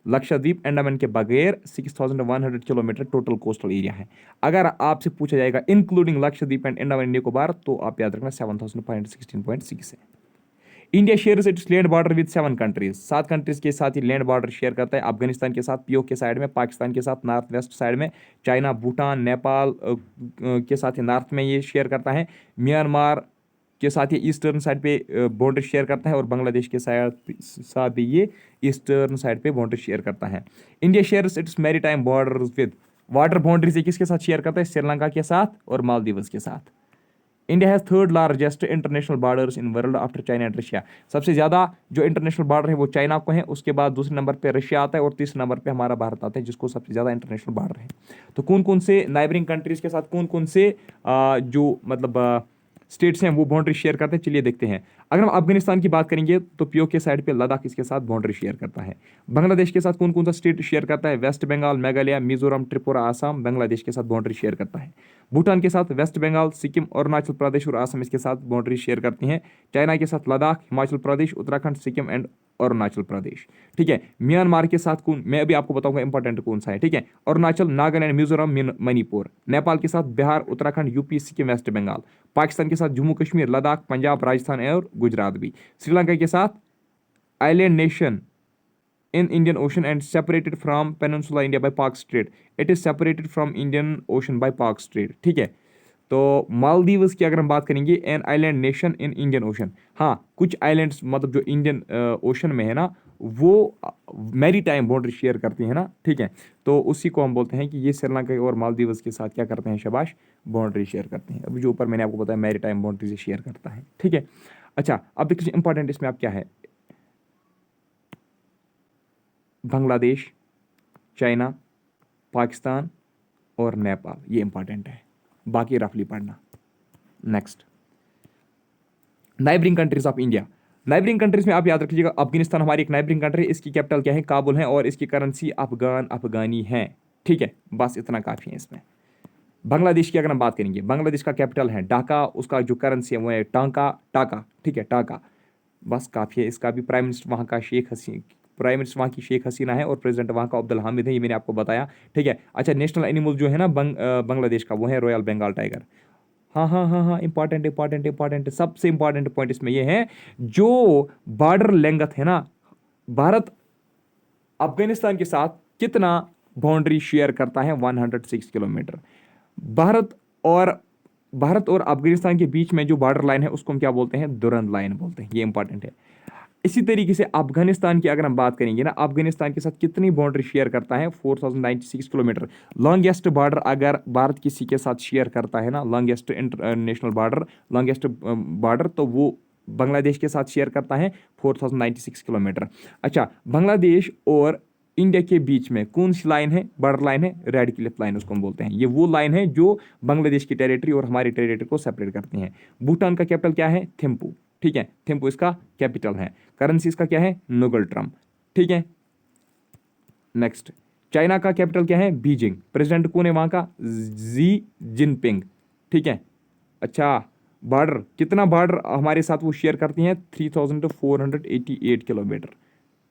लक्षद्वीप अंडमान के बगैर 6,100 किलोमीटर टोटल कोस्टल एरिया है। अगर आपसे पूछा जाएगा इंक्लूडिंग लक्षद्वीप एंड अंडमान निकोबार, तो आप याद रखना 7,516.6 है। India shares it's land border with 7 countries, 7 countries के साथ ही लैंड बॉर्डर शेयर करता है। अफगानिस्तान के साथ पीओके के साइड में, पाकिस्तान के साथ नॉर्थ वेस्ट साइड में, चाइना, भूटान, नेपाल के साथ ही नॉर्थ में ये शेयर करता है, म्यांमार के साथ ये ईस्टर्न साइड पे बाउंड्री शेयर करता है, और बांग्लादेश के साथ भी ये ईस्टर्न साइड पे बाउंड्री शेयर करता है। India shares it's maritime borders with, water boundary से किसके साथ शेयर करता है, श्रीलंका के साथ और मालदीव्स के साथ। India has third largest international borders in world after China and Russia, सबसे ज़्यादा जो इंटरनेशनल बॉर्डर है वो चाइना को है, उसके बाद दूसरे नंबर पे रशिया आता है, और तीसरे नंबर पे हमारा भारत आता है, जिसको सबसे ज़्यादा इंटरनेशनल बॉर्डर है। तो कौन कौन से नाइबरिंग कंट्रीज़ के साथ कौन कौन से जो मतलब स्टेट्स हैं वो बाउंड्री शेयर करते हैं, चलिए देखते हैं। अगर हम अफगानिस्तान की बात करेंगे, तो पीओके के साइड पे लद्दाख इसके साथ बाउंड्री शेयर करता है। बांग्लादेश के साथ कौन कौन सा स्टेट शेयर करता है, वेस्ट बंगाल, मेघालय, मिजोरम, त्रिपुरा, आसाम बांग्लादेश के साथ बाउंड्री शेयर करता है। भूटान के साथ वेस्ट बंगाल, सिक्किम, अरुणाचल प्रदेश और आसाम इसके साथ बाउंड्री शेयर करती हैं। चाइना के साथ लद्दाख, हिमाचल प्रदेश, उत्तराखंड, सिक्किम एंड अरुणाचल प्रदेश, ठीक है। म्यांमार के साथ कौन, मैं अभी आपको बताऊंगा इंपॉर्टेंट कौन सा है, ठीक है। अरुणाचल, नागालैंड, मिजोरम, मणिपुर। नेपाल के साथ बिहार, उत्तराखंड, यूपी, सिक्किम, वेस्ट बंगाल। पाकिस्तान के साथ जम्मू कश्मीर, लद्दाख, पंजाब, राजस्थान और गुजरात भी। श्रीलंका के साथ island nation in Indian Ocean and separated from Peninsula India by Park Strait. It is separated from Indian Ocean by Park Strait. ठीक है, तो मालदीव्स की अगर हम बात करेंगे, an island nation in Indian ocean. हाँ, कुछ आइलैंड्स मतलब जो इंडियन ओशन में है ना, वो मैरी टाइम बाउंड्री शेयर करती है ना। ठीक है, तो उसी को हम बोलते हैं कि ये श्रीलंका और मालदीव्स के साथ क्या करते हैं, शाबाश, बाउंड्री शेयर करते हैं। अभी जो ऊपर मैंने आपको बताया मैरी टाइम बाउंड्री से शेयर करता है। ठीक है, अच्छा, अब देखिए इंपॉर्टेंट इसमें आप क्या है, बांग्लादेश, चाइना, पाकिस्तान और नेपाल, ये इंपॉर्टेंट है, बाकी रफली पढ़ना। Next, neighbouring countries of India. Neighbouring countries में आप याद रखिएगा, अफगानिस्तान हमारी एक नाइबरिंग कंट्री है, इसकी कैपिटल क्या है, काबुल है, और इसकी करेंसी अफगानी है। ठीक है, बस इतना काफ़ी है इसमें। बांग्लादेश की अगर हम बात करेंगे, बांग्लादेश का कैपिटल है ढाका, उसका जो करेंसी है वो है टाका। ठीक है, टाका, बस काफ़ी है। इसका भी प्राइम मिनिस्टर वहाँ का प्राइम मिनिस्टर वहाँ की शेख हसीना है और प्रेसिडेंट वहाँ का अब्दुल हामिद है, ये मैंने आपको बताया। ठीक है, अच्छा, नेशनल एनिमल जो है ना बांग्लादेश का, वो है रॉयल बंगाल टाइगर। हाँ हाँ हाँ हाँ, इंपॉर्टेंट, सबसे इंपॉर्टेंट पॉइंट इसमें ये है, जो बॉर्डर लेंथ है ना, भारत अफगानिस्तान के साथ कितना बाउंड्री शेयर करता है, 106 किलोमीटर। भारत और भारत और अफगानिस्तान के बीच में जो बॉर्डर लाइन है उसको हम क्या बोलते हैं, दुरंत लाइन बोलते हैं, ये इंपॉर्टेंट है। इसी तरीके से अफगानिस्तान की अगर हम बात करेंगे ना, अफगानिस्तान के साथ कितनी बाउंड्री शेयर करता है, 4096 किलोमीटर। लॉन्गेस्ट बॉर्डर अगर भारत किसी के साथ शेयर करता है ना, longest international border, longest border, तो वो बांग्लादेश के साथ शेयर करता है 4096 किलोमीटर। अच्छा, बांग्लादेश और इंडिया के बीच में कौन सी लाइन है, बॉर्डर लाइन है, रेड क्लिफ लाइन उसको हम बोलते हैं। ये वो लाइन है जो बांग्लादेश की टेरिटरी और हमारी टेरिटरी को सेपरेट करती है। भूटान का कैपिटल क्या है, थिम्पू। ठीक है, थिम्पू इसका कैपिटल है। करेंसी इसका क्या है, नोगल ट्रम्प। ठीक है, नेक्स्ट, चाइना का कैपिटल क्या है, बीजिंग। प्रेसिडेंट कौन है वहाँ का, जी जिनपिंग। ठीक है, अच्छा, बॉर्डर कितना, बॉर्डर हमारे साथ वो शेयर करती हैं 3488 किलोमीटर।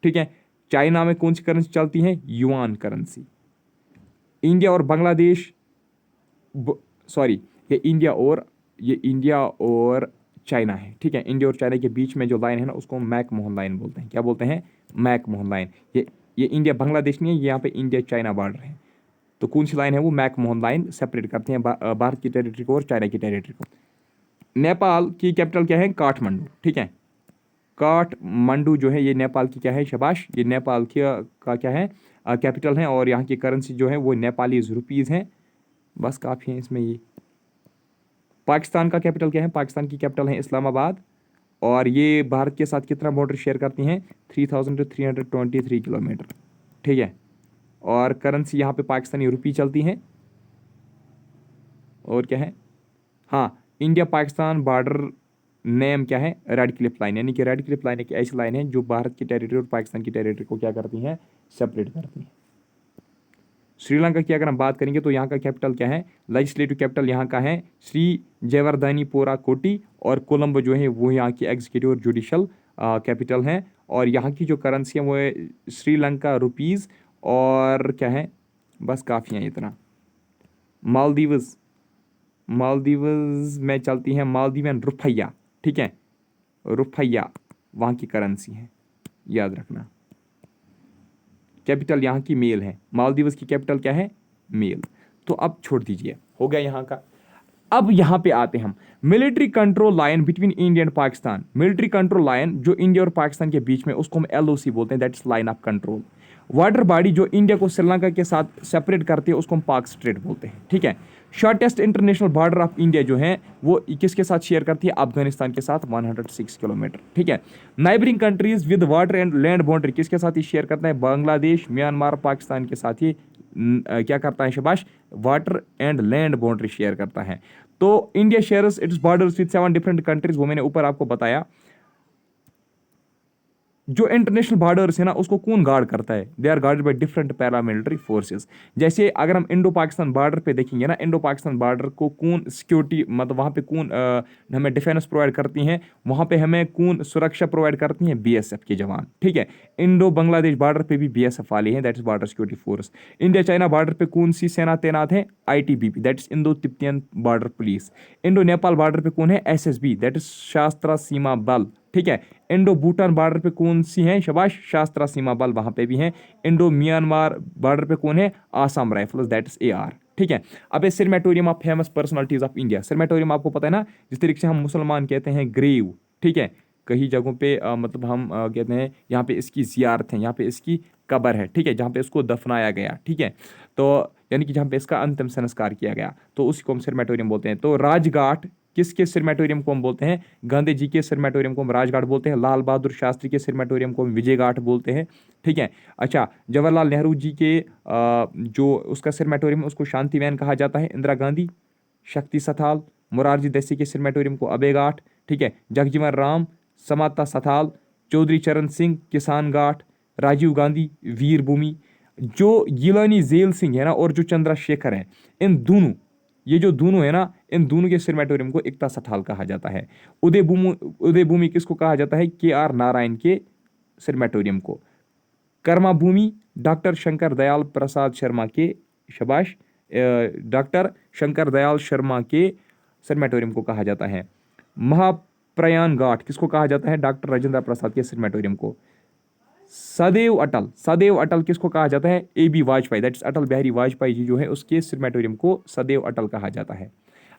ठीक है, चाइना में कौन सी करेंसी चलती है, युआन करेंसी। इंडिया और बांग्लादेश, सॉरी, ये इंडिया और चाइना है। ठीक है, इंडिया और चाइना के बीच में जो लाइन है ना, उसको मैक मोहन लाइन बोलते हैं। क्या बोलते हैं, मैक मोहन लाइन। ये इंडिया बांग्लादेश नहीं है, ये यहाँ पे इंडिया चाइना बॉर्डर है। तो कौन सी लाइन है, वो मैक मोहन लाइन सेपरेट करते हैं भारत की टेरिटरी को और चाइना की टेरिटरी को। नेपाल की कैपिटल क्या है, काठमांडू। ठीक है, काठमांडू जो है ये नेपाल की क्या है, शाबाश, ये नेपाल की का क्या है, कैपिटल है, और यहाँ की करेंसी जो है वो नेपाली रुपीज़ हैं। बस काफ़ी है इसमें ये। पाकिस्तान का कैपिटल क्या है, पाकिस्तान की कैपिटल है इस्लामाबाद, और ये भारत के साथ कितना बॉर्डर शेयर करती हैं, 3323 किलोमीटर। ठीक है, और करेंसी यहाँ पे पाकिस्तानी रुपी चलती हैं। और क्या है, हाँ, इंडिया पाकिस्तान बॉर्डर नेम क्या है, रेड क्लिफ लाइन। यानी कि रेड क्लिफ लाइन एक ऐसी लाइन है जो भारत की टेरिटरी और पाकिस्तान की टेरिटरी को क्या करती हैं, सेपरेट करती हैं। श्रीलंका की अगर हम बात करेंगे तो यहाँ का कैपिटल क्या है, लेजिस्लेटिव कैपिटल यहाँ का है श्री जयवर्धनीपुरा कोटी, और कोलंबो जो है वो यहाँ की एग्जीक्यूटिव और जुडिशल कैपिटल है। और यहाँ की जो करेंसी है वो है श्रीलंका रुपीज़, और क्या है, बस काफ़ी है इतना। मालदीव्स में चलती है मालदीवियन रुपया। ठीक है, रुपया वहाँ की करेंसी है, याद रखना। कैपिटल यहाँ की मेल है, मालदीव्स की कैपिटल क्या है, मेल। तो अब छोड़ दीजिए, हो गया यहाँ का। अब यहाँ पे आते हम, military control line between India and Pakistan. Military control line जो इंडिया और पाकिस्तान के बीच में, उसको हम LOC बोलते हैं, that is line of control. Water body जो इंडिया को श्रीलंका के साथ सेपरेट करती है उसको हम पाक स्ट्रेट बोलते हैं। ठीक है, shortest international border of India जो है वो किसके साथ शेयर करती है, अफगानिस्तान के साथ, 106 किलोमीटर। ठीक है, neighbouring countries with water and land boundary किसके साथ ही शेयर करता है, बांग्लादेश, म्यांमार, पाकिस्तान के साथ ही क्या करता है, शाबाश, water and land boundary share करता है। तो India shares it's borders with 7 different countries, वो मैंने ऊपर आपको बताया। जो इंटरनेशनल बॉर्डर्स है ना, उसको कौन गार्ड करता है, they are guarded by different paramilitary forces. जैसे अगर हम इंडो पाकिस्तान बॉर्डर पे देखेंगे ना, इंडो पाकिस्तान बॉर्डर को कौन सिक्योरिटी, मतलब वहाँ पे कौन हमें डिफेंस प्रोवाइड करती हैं, वहाँ पे हमें कौन सुरक्षा प्रोवाइड करती हैं, BSF के जवान। ठीक है, इंडो बांग्लादेश बॉर्डर पे भी BSF वाले हैं, that is border security force. India China border पे कौन सी सेना तैनात है, ITBP, that is Indo Tibetan border police. Indo Nepal border पे कौन है, SSB, दैट इज शास्त्रा सीमा बल। ठीक है। इंडो भूटान बॉर्डर पे कौन सी हैं? शाबाश, शास्त्रा सीमा बल वहां पे भी हैं। इंडो म्यांमार बॉर्डर पे कौन है? Assam rifles, that is AR। ठीक है। अब ये crematorium of famous personalities of India. Crematorium आपको पता है ना, जिस तरीके से हम मुसलमान कहते हैं ग्रेव, ठीक है, कई जगहों पे मतलब हम कहते हैं यहाँ पे इसकी जियारत है, यहाँ पे इसकी कब्र है, ठीक है, जहाँ पे इसको दफनाया गया, ठीक है, तो यानी कि जहाँ पे इसका अंतिम संस्कार किया गया, तो उसी को हम सिरमेटोरियम बोलते हैं। तो राजघाट किसके सिरमेटोरियम को हम बोलते हैं? गांधी जी के सिरमेटोरियम को हम राजघाट बोलते हैं। लाल बहादुर शास्त्री के सिरमेटोरियम को हम विजय घाट बोलते हैं, ठीक है। अच्छा, जवाहरलाल नेहरू जी के जो उसका सिरमेटोरियम उसको शांति वैन कहा जाता है। इंदिरा गांधी शक्ति सथाल, मोरारजी देसाई के सिरमेटोरियम को अभय घाट, ठीक है। जगजीवन राम समाता सथाल, चौधरी चरण सिंह किसान घाट, राजीव गांधी वीर भूमि, जो गिलानी जेल सिंह है ना और जो चंद्रशेखर है, इन दोनों, ये जो दोनों है ना, इन दोनों के सिरमेटोरियम को एकता सथाल कहा जाता है। उदय भूमि किसको कहा जाता है? KR नारायण के सिरमेटोरियम को। कर्मा भूमि डॉक्टर शंकर दयाल प्रसाद शर्मा के, शाबाश, डॉक्टर शंकर दयाल शर्मा के सिरमेटोरियम को कहा जाता है। महाप्रयाण घाट किसको कहा जाता है? डॉक्टर राजेंद्र प्रसाद के सिरमेटोरियम को। सदैव अटल, सदैव अटल किसको कहा जाता है? AB Vajpayee, that is Atal Bihari Vajpayee ji जो है उसके सिरमेटोरियम को सदैव अटल कहा जाता है।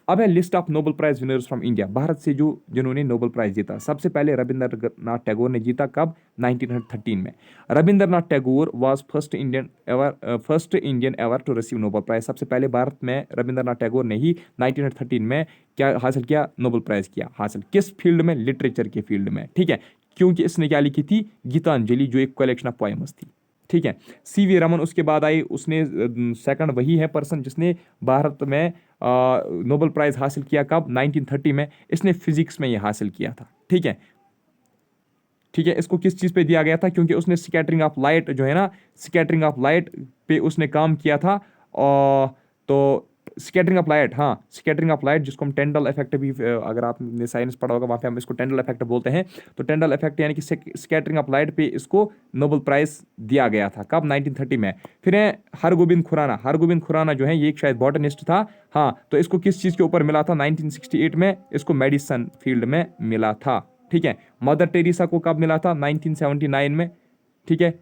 अब है list of Nobel prize winners from India, Bharat से जो जिन्होंने नोबेल प्राइज जीता। सबसे पहले रविंद्रनाथ टैगोर ने जीता, कब? 1913 में। Rabindranath Tagore was first Indian ever to receive Nobel prize. सबसे पहले भारत में रविंद्रनाथ टैगोर ने ही 1913 में क्या हासिल किया? नोबेल प्राइज किया हासिल। किस फील्ड में? लिटरेचर के फील्ड में, ठीक है, क्योंकि इसने क्या लिखी थी? गीतांजलि, जो एक कलेक्शन ऑफ पोएम्स थी, ठीक है। CV रमन उसके बाद आए, उसने सेकंड वही है पर्सन जिसने भारत में नोबेल प्राइज हासिल किया, कब? 1930 में। इसने फिजिक्स में ये हासिल किया था, ठीक है, ठीक है। इसको किस चीज़ पे दिया गया था? क्योंकि उसने स्कैटरिंग ऑफ लाइट जो है ना, स्कैटरिंग ऑफ लाइट पे उसने काम किया था। और तो स्कैटरिंग ऑफ लाइट, हाँ, स्कैटरिंग ऑफ लाइट, जिसको हम टेंडल इफेक्ट भी, अगर आपने साइंस पढ़ा होगा वहाँ पे हम इसको टेंडल इफेक्ट बोलते हैं। तो टेंडल इफेक्ट यानी कि स्कैटरिंग ऑफ लाइट पे इसको नोबेल प्राइज दिया गया था, कब? 1930 में। फिर है हरगोबिंद खुराना। हरगोबिंद खुराना जो है ये एक शायद बॉटनिस्ट था, हाँ, तो इसको किस चीज़ के ऊपर मिला था? 1968 में इसको मेडिसन फील्ड में मिला था, ठीक है। मदर टेरेसा को कब मिला था? 1979 में, ठीक है।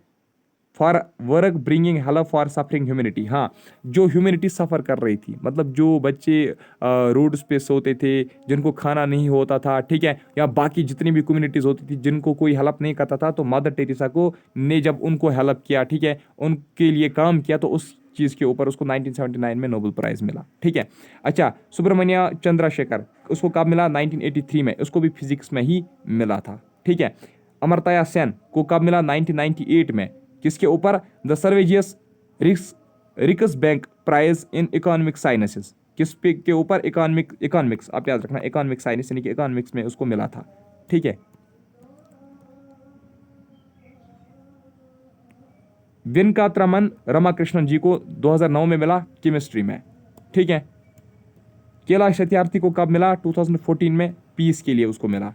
For work bringing help for suffering humanity, हाँ, जो ह्यूमैनिटी सफ़र कर रही थी, मतलब जो बच्चे रोड्स पे सोते थे, जिनको खाना नहीं होता था, ठीक है, या बाकी जितनी भी कम्युनिटीज़ होती थी जिनको कोई हेल्प नहीं करता था, तो मदर टेरेसा को ने जब उनको हेल्प किया, ठीक है, उनके लिए काम किया, तो उस चीज़ के ऊपर उसको 1979 में नोबेल प्राइज़ मिला, ठीक है। अच्छा, सुब्रमण्य चंद्रशेखर, उसको कब मिला? 1983 में, उसको भी फिजिक्स में ही मिला था, ठीक है। अमर्त्य सेन को कब मिला? 1998 में। किसके ऊपर? The Sveriges Riksbank prize in economic sciences, किस पे के ऊपर? इकोनॉमिक्स, आप याद रखना, इकोनॉमिक साइंस यानी कि इकोनॉमिक्स में उसको मिला था, ठीक है। वेंकटरमन रमाकृष्णन जी को 2009 में मिला केमिस्ट्री में, ठीक है। कैलाश सत्यार्थी को कब मिला? 2014 में, पीस के लिए उसको मिला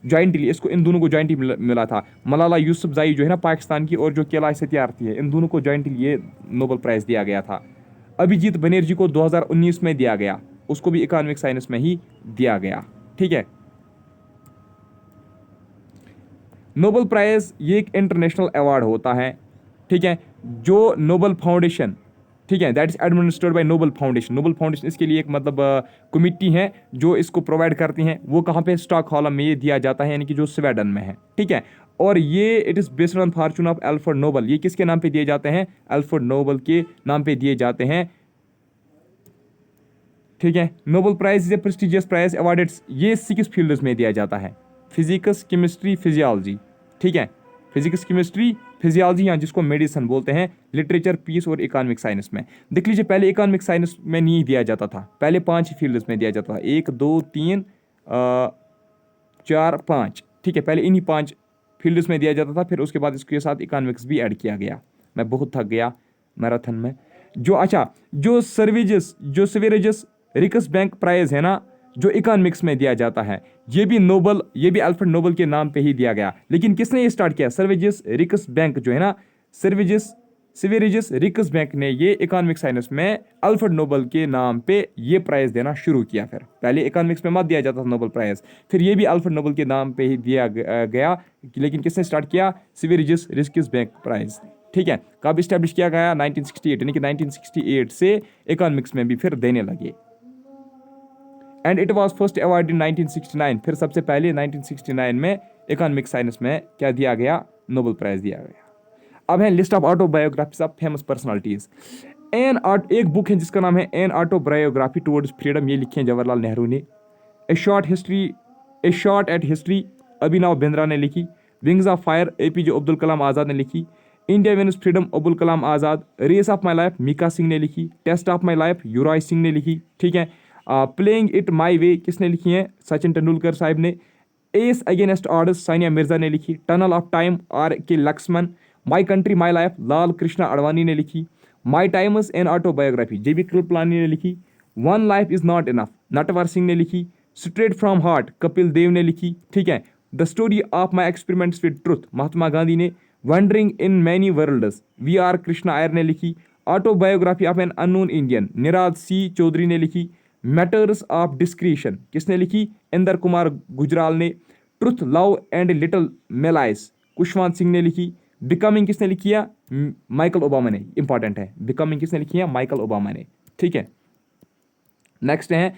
जॉइंटली, इसको इन दोनों को जॉइंटली मिला था। मलाला यूसुफजई जो है ना पाकिस्तान की, और जो कैलाश सत्यार्थी है, इन दोनों को जॉइंटली ये नोबेल प्राइज दिया गया था। अभिजीत बनर्जी को 2019 में दिया गया, उसको भी इकोनॉमिक साइंस में ही दिया गया, ठीक है। नोबेल प्राइज ये एक इंटरनेशनल अवार्ड होता है, ठीक है, जो नोबेल फाउंडेशन, ठीक है, that is administered by Nobel foundation. Nobel foundation इसके लिए एक मतलब कमिटी है जो इसको प्रोवाइड करती हैं। वो कहाँ पे? स्टॉकहोल्म में ये दिया जाता है, यानी कि जो स्वीडन में है, ठीक है। और ये it is based on Fortune of Alfred Nobel. ये किसके नाम पे दिए जाते हैं? अल्फ्रेड नोबेल के नाम पे दिए जाते हैं, ठीक है। Nobel prize is a prestigious prize awarded, ये 6 फील्ड्स में दिया जाता है, फिजिक्स, केमिस्ट्री, फिजियोलॉजी, ठीक है, फिजिक्स, केमिस्ट्री, फिजियोलॉजी, यहाँ जिसको मेडिसिन बोलते हैं, लिटरेचर, पीस और इकोनॉमिक साइंस में। देख लीजिए, पहले इकोनॉमिक साइंस में नहीं दिया जाता था, पहले 5 ही फील्ड्स में दिया जाता था, 1 2 3 4 5, ठीक है, पहले इन्हीं 5 फील्ड्स में दिया जाता था, फिर उसके बाद इसके साथ इकोनॉमिक्स भी ऐड किया गया। मैं बहुत थक गया मैराथन में। जो अच्छा, जो सर्वेजियस रिक्स बैंक प्राइज है ना, जो इकोनॉमिक्स में दिया जाता है, ये भी अल्फ्रेड नोबेल के नाम पे ही दिया गया। लेकिन किसने ये स्टार्ट किया? सर्वेजियस रिक्स बैंक जो है ना, सर्वेजियस सेवेरिजस रिक्सबैंक ने ये इकोनॉमिक साइंस में अल्फ्रेड नोबेल के नाम पे ये प्राइज देना शुरू किया। फिर पहले इकोनॉमिक्स में मत दिया जाता था नोबेल प्राइज, फिर ये भी अल्फ्रेड नोबेल के नाम पे ही दिया गया। लेकिन किसने स्टार्ट किया? सेवेरिजस रिक्सबैंक प्राइज, ठीक है। कब इस्टेब्लिश किया गया? 1968, यानी कि 1968 से इकोनॉमिक्स में भी फिर देने लगे। And it was first award in 1969, फिर सबसे पहले 1969 में इकोनॉमिक साइंस में क्या दिया गया? नोबेल प्राइज दिया गया। अब है list of autobiographies of famous personalities. एक बुक है जिसका नाम है एन ऑटोबायोग्राफी टुवर्ड्स फ्रीडम, ये लिखी है जवाहरलाल नेहरू ने। A shot at history Abhinav Bindra ने लिखी। Wings of fire APJ Abdul Kalam Azad ने लिखी। India wins freedom Abdul Kalam Azad. Race of my life Mika Singh ने लिखी। Test of my life Yuvraj Singh ने लिखी, ठीक है। प्लेइंग इट माई वे किसने लिखी है? सचिन तेंदुलकर साहब ने। Ace against orders Sania Mirza ने लिखी। Tunnel of time RK Laxman. My country my life Lal Krishna Advani ने लिखी। My times an autobiography JB Kripalani ने लिखी। One life is not enough Natwar Singh ने लिखी। Straight from heart Kapil Dev ने लिखी, ठीक है। The story of my experiments with truth Mahatma Gandhi ने। Wandering in many worlds VR Krishna Iyer ने लिखी। Autobiography of an unknown Indian Nirad C Chaudhuri ने लिखी। मैटर्स ऑफ डिस्क्रिशन किसने लिखी? इंदर कुमार गुजराल ने। Truth love and little malice Khushwant Singh ने लिखी। बिकमिंग किसने लिखी है? माइकल ओबामा ने। इंपॉर्टेंट है, बिकमिंग किसने लिखी है? माइकल ओबामा ने, ठीक है। नेक्स्ट है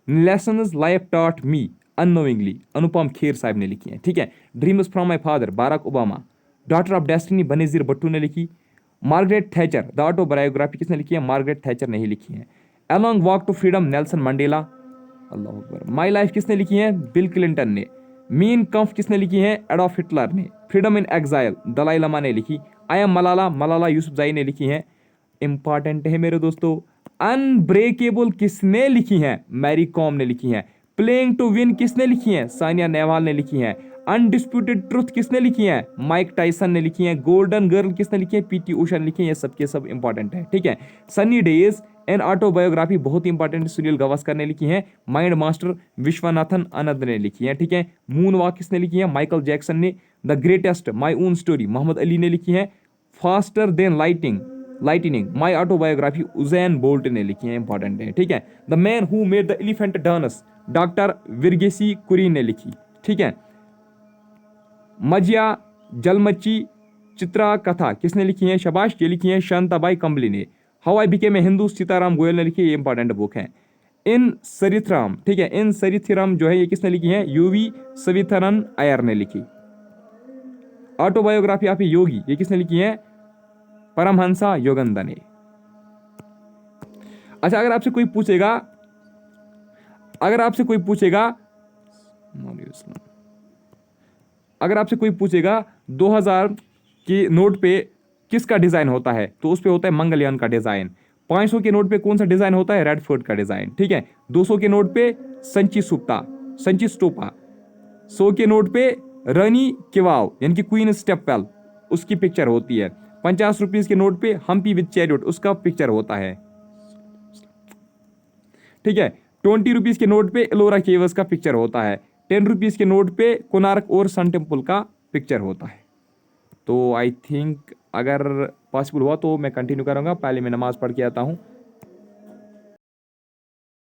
lessons life taught me unknowingly Anupam Kher साहब ने लिखी है, ठीक है। Dreams from my father Barack Obama. Daughter of destiny Benazir Bhutto ने लिखी। मार्गरेट थैचर द ऑटोबायोग्राफी किसने लिखी है? मार्गरेट थैचर ने ही लिखी है। A long walk to freedom Nelson Mandela. अल्लाह अकबर। माई लाइफ किसने लिखी है? बिल क्लिंटन ने। मीन कम्फ किसने लिखी है? एडॉल्फ हिटलर ने। Freedom in exile Dalai Lama ने लिखी। आई एम मलाला मलाला यूसुफजई ने लिखी है। इंपॉर्टेंट है मेरे दोस्तों। अनब्रेकेबल किसने लिखी है? मैरी कॉम ने लिखी है। प्लेइंग टू विन किसने लिखी है? सानिया नेहवाल ने लिखी है। अनडिस्प्यूटेड ट्रुथ किसने लिखी है? माइक टाइसन ने लिखी है। गोल्डन गर्ल किसने लिखी है? PT उषा ने लिखी है। ये सबके सब इंपॉर्टेंट है, ठीक है। सनी डेज एन ऑटोबायोग्राफी बहुत इंपॉर्टेंट सुनील गावस्कर ने लिखी है। माइंड मास्टर विश्वनाथन आनंद ने लिखी है, ठीक है। मून वॉक किसने लिखी है? माइकल जैक्सन ने। The greatest my own story Muhammad Ali ने लिखी है। Faster than lightning my autobiography Usain Bolt ने लिखी है, इंपॉर्टेंट है, ठीक है। The man who made the elephant dance doctor Verghese Kurien ने लिखी, ठीक है। मजिया जलमच्ची चित्रा कथा किसने लिखी है? शबाश ये लिखी है शांताबाई कंबली ने। How I became a Hindu Sitaram Goyal ने लिखी है, ये इंपॉर्टेंट बुक है। इन सरिथराम, ठीक है। इन सरिथराम जो है ये किसने लिखी है? UV सविथरन अय्यर ने लिखी। ऑटोबायोग्राफी ऑफ योगी ये किसने लिखी है? परमहंसा योगंदा ने। अच्छा, अगर आपसे कोई पूछेगा अगर आपसे कोई पूछेगा 2000 के नोट पे किसका डिजाइन होता है, तो उस पे होता है मंगलयान का डिजाइन। 500 के नोट पे कौन सा डिजाइन होता है? रेडफोर्ड का डिजाइन, ठीक है। 200 के नोट पे संची स्तूपा। 100 के नोट पे रानी किवाव यानी कि क्वीन स्टेपवेल उसकी पिक्चर होती है। 50 रुपीज के नोट पे हम्पी विद चैरियट उसका पिक्चर होता है, ठीक है। 20 रुपीज के नोट पे एलोरा केव्स का पिक्चर होता है। 10 रुपीज के नोट पे कोणार्क और सन टेम्पल का पिक्चर होता है। तो आई थिंक अगर पॉसिबल हुआ तो मैं कंटिन्यू करूंगा। पहले मैं नमाज पढ़ के आता हूँ।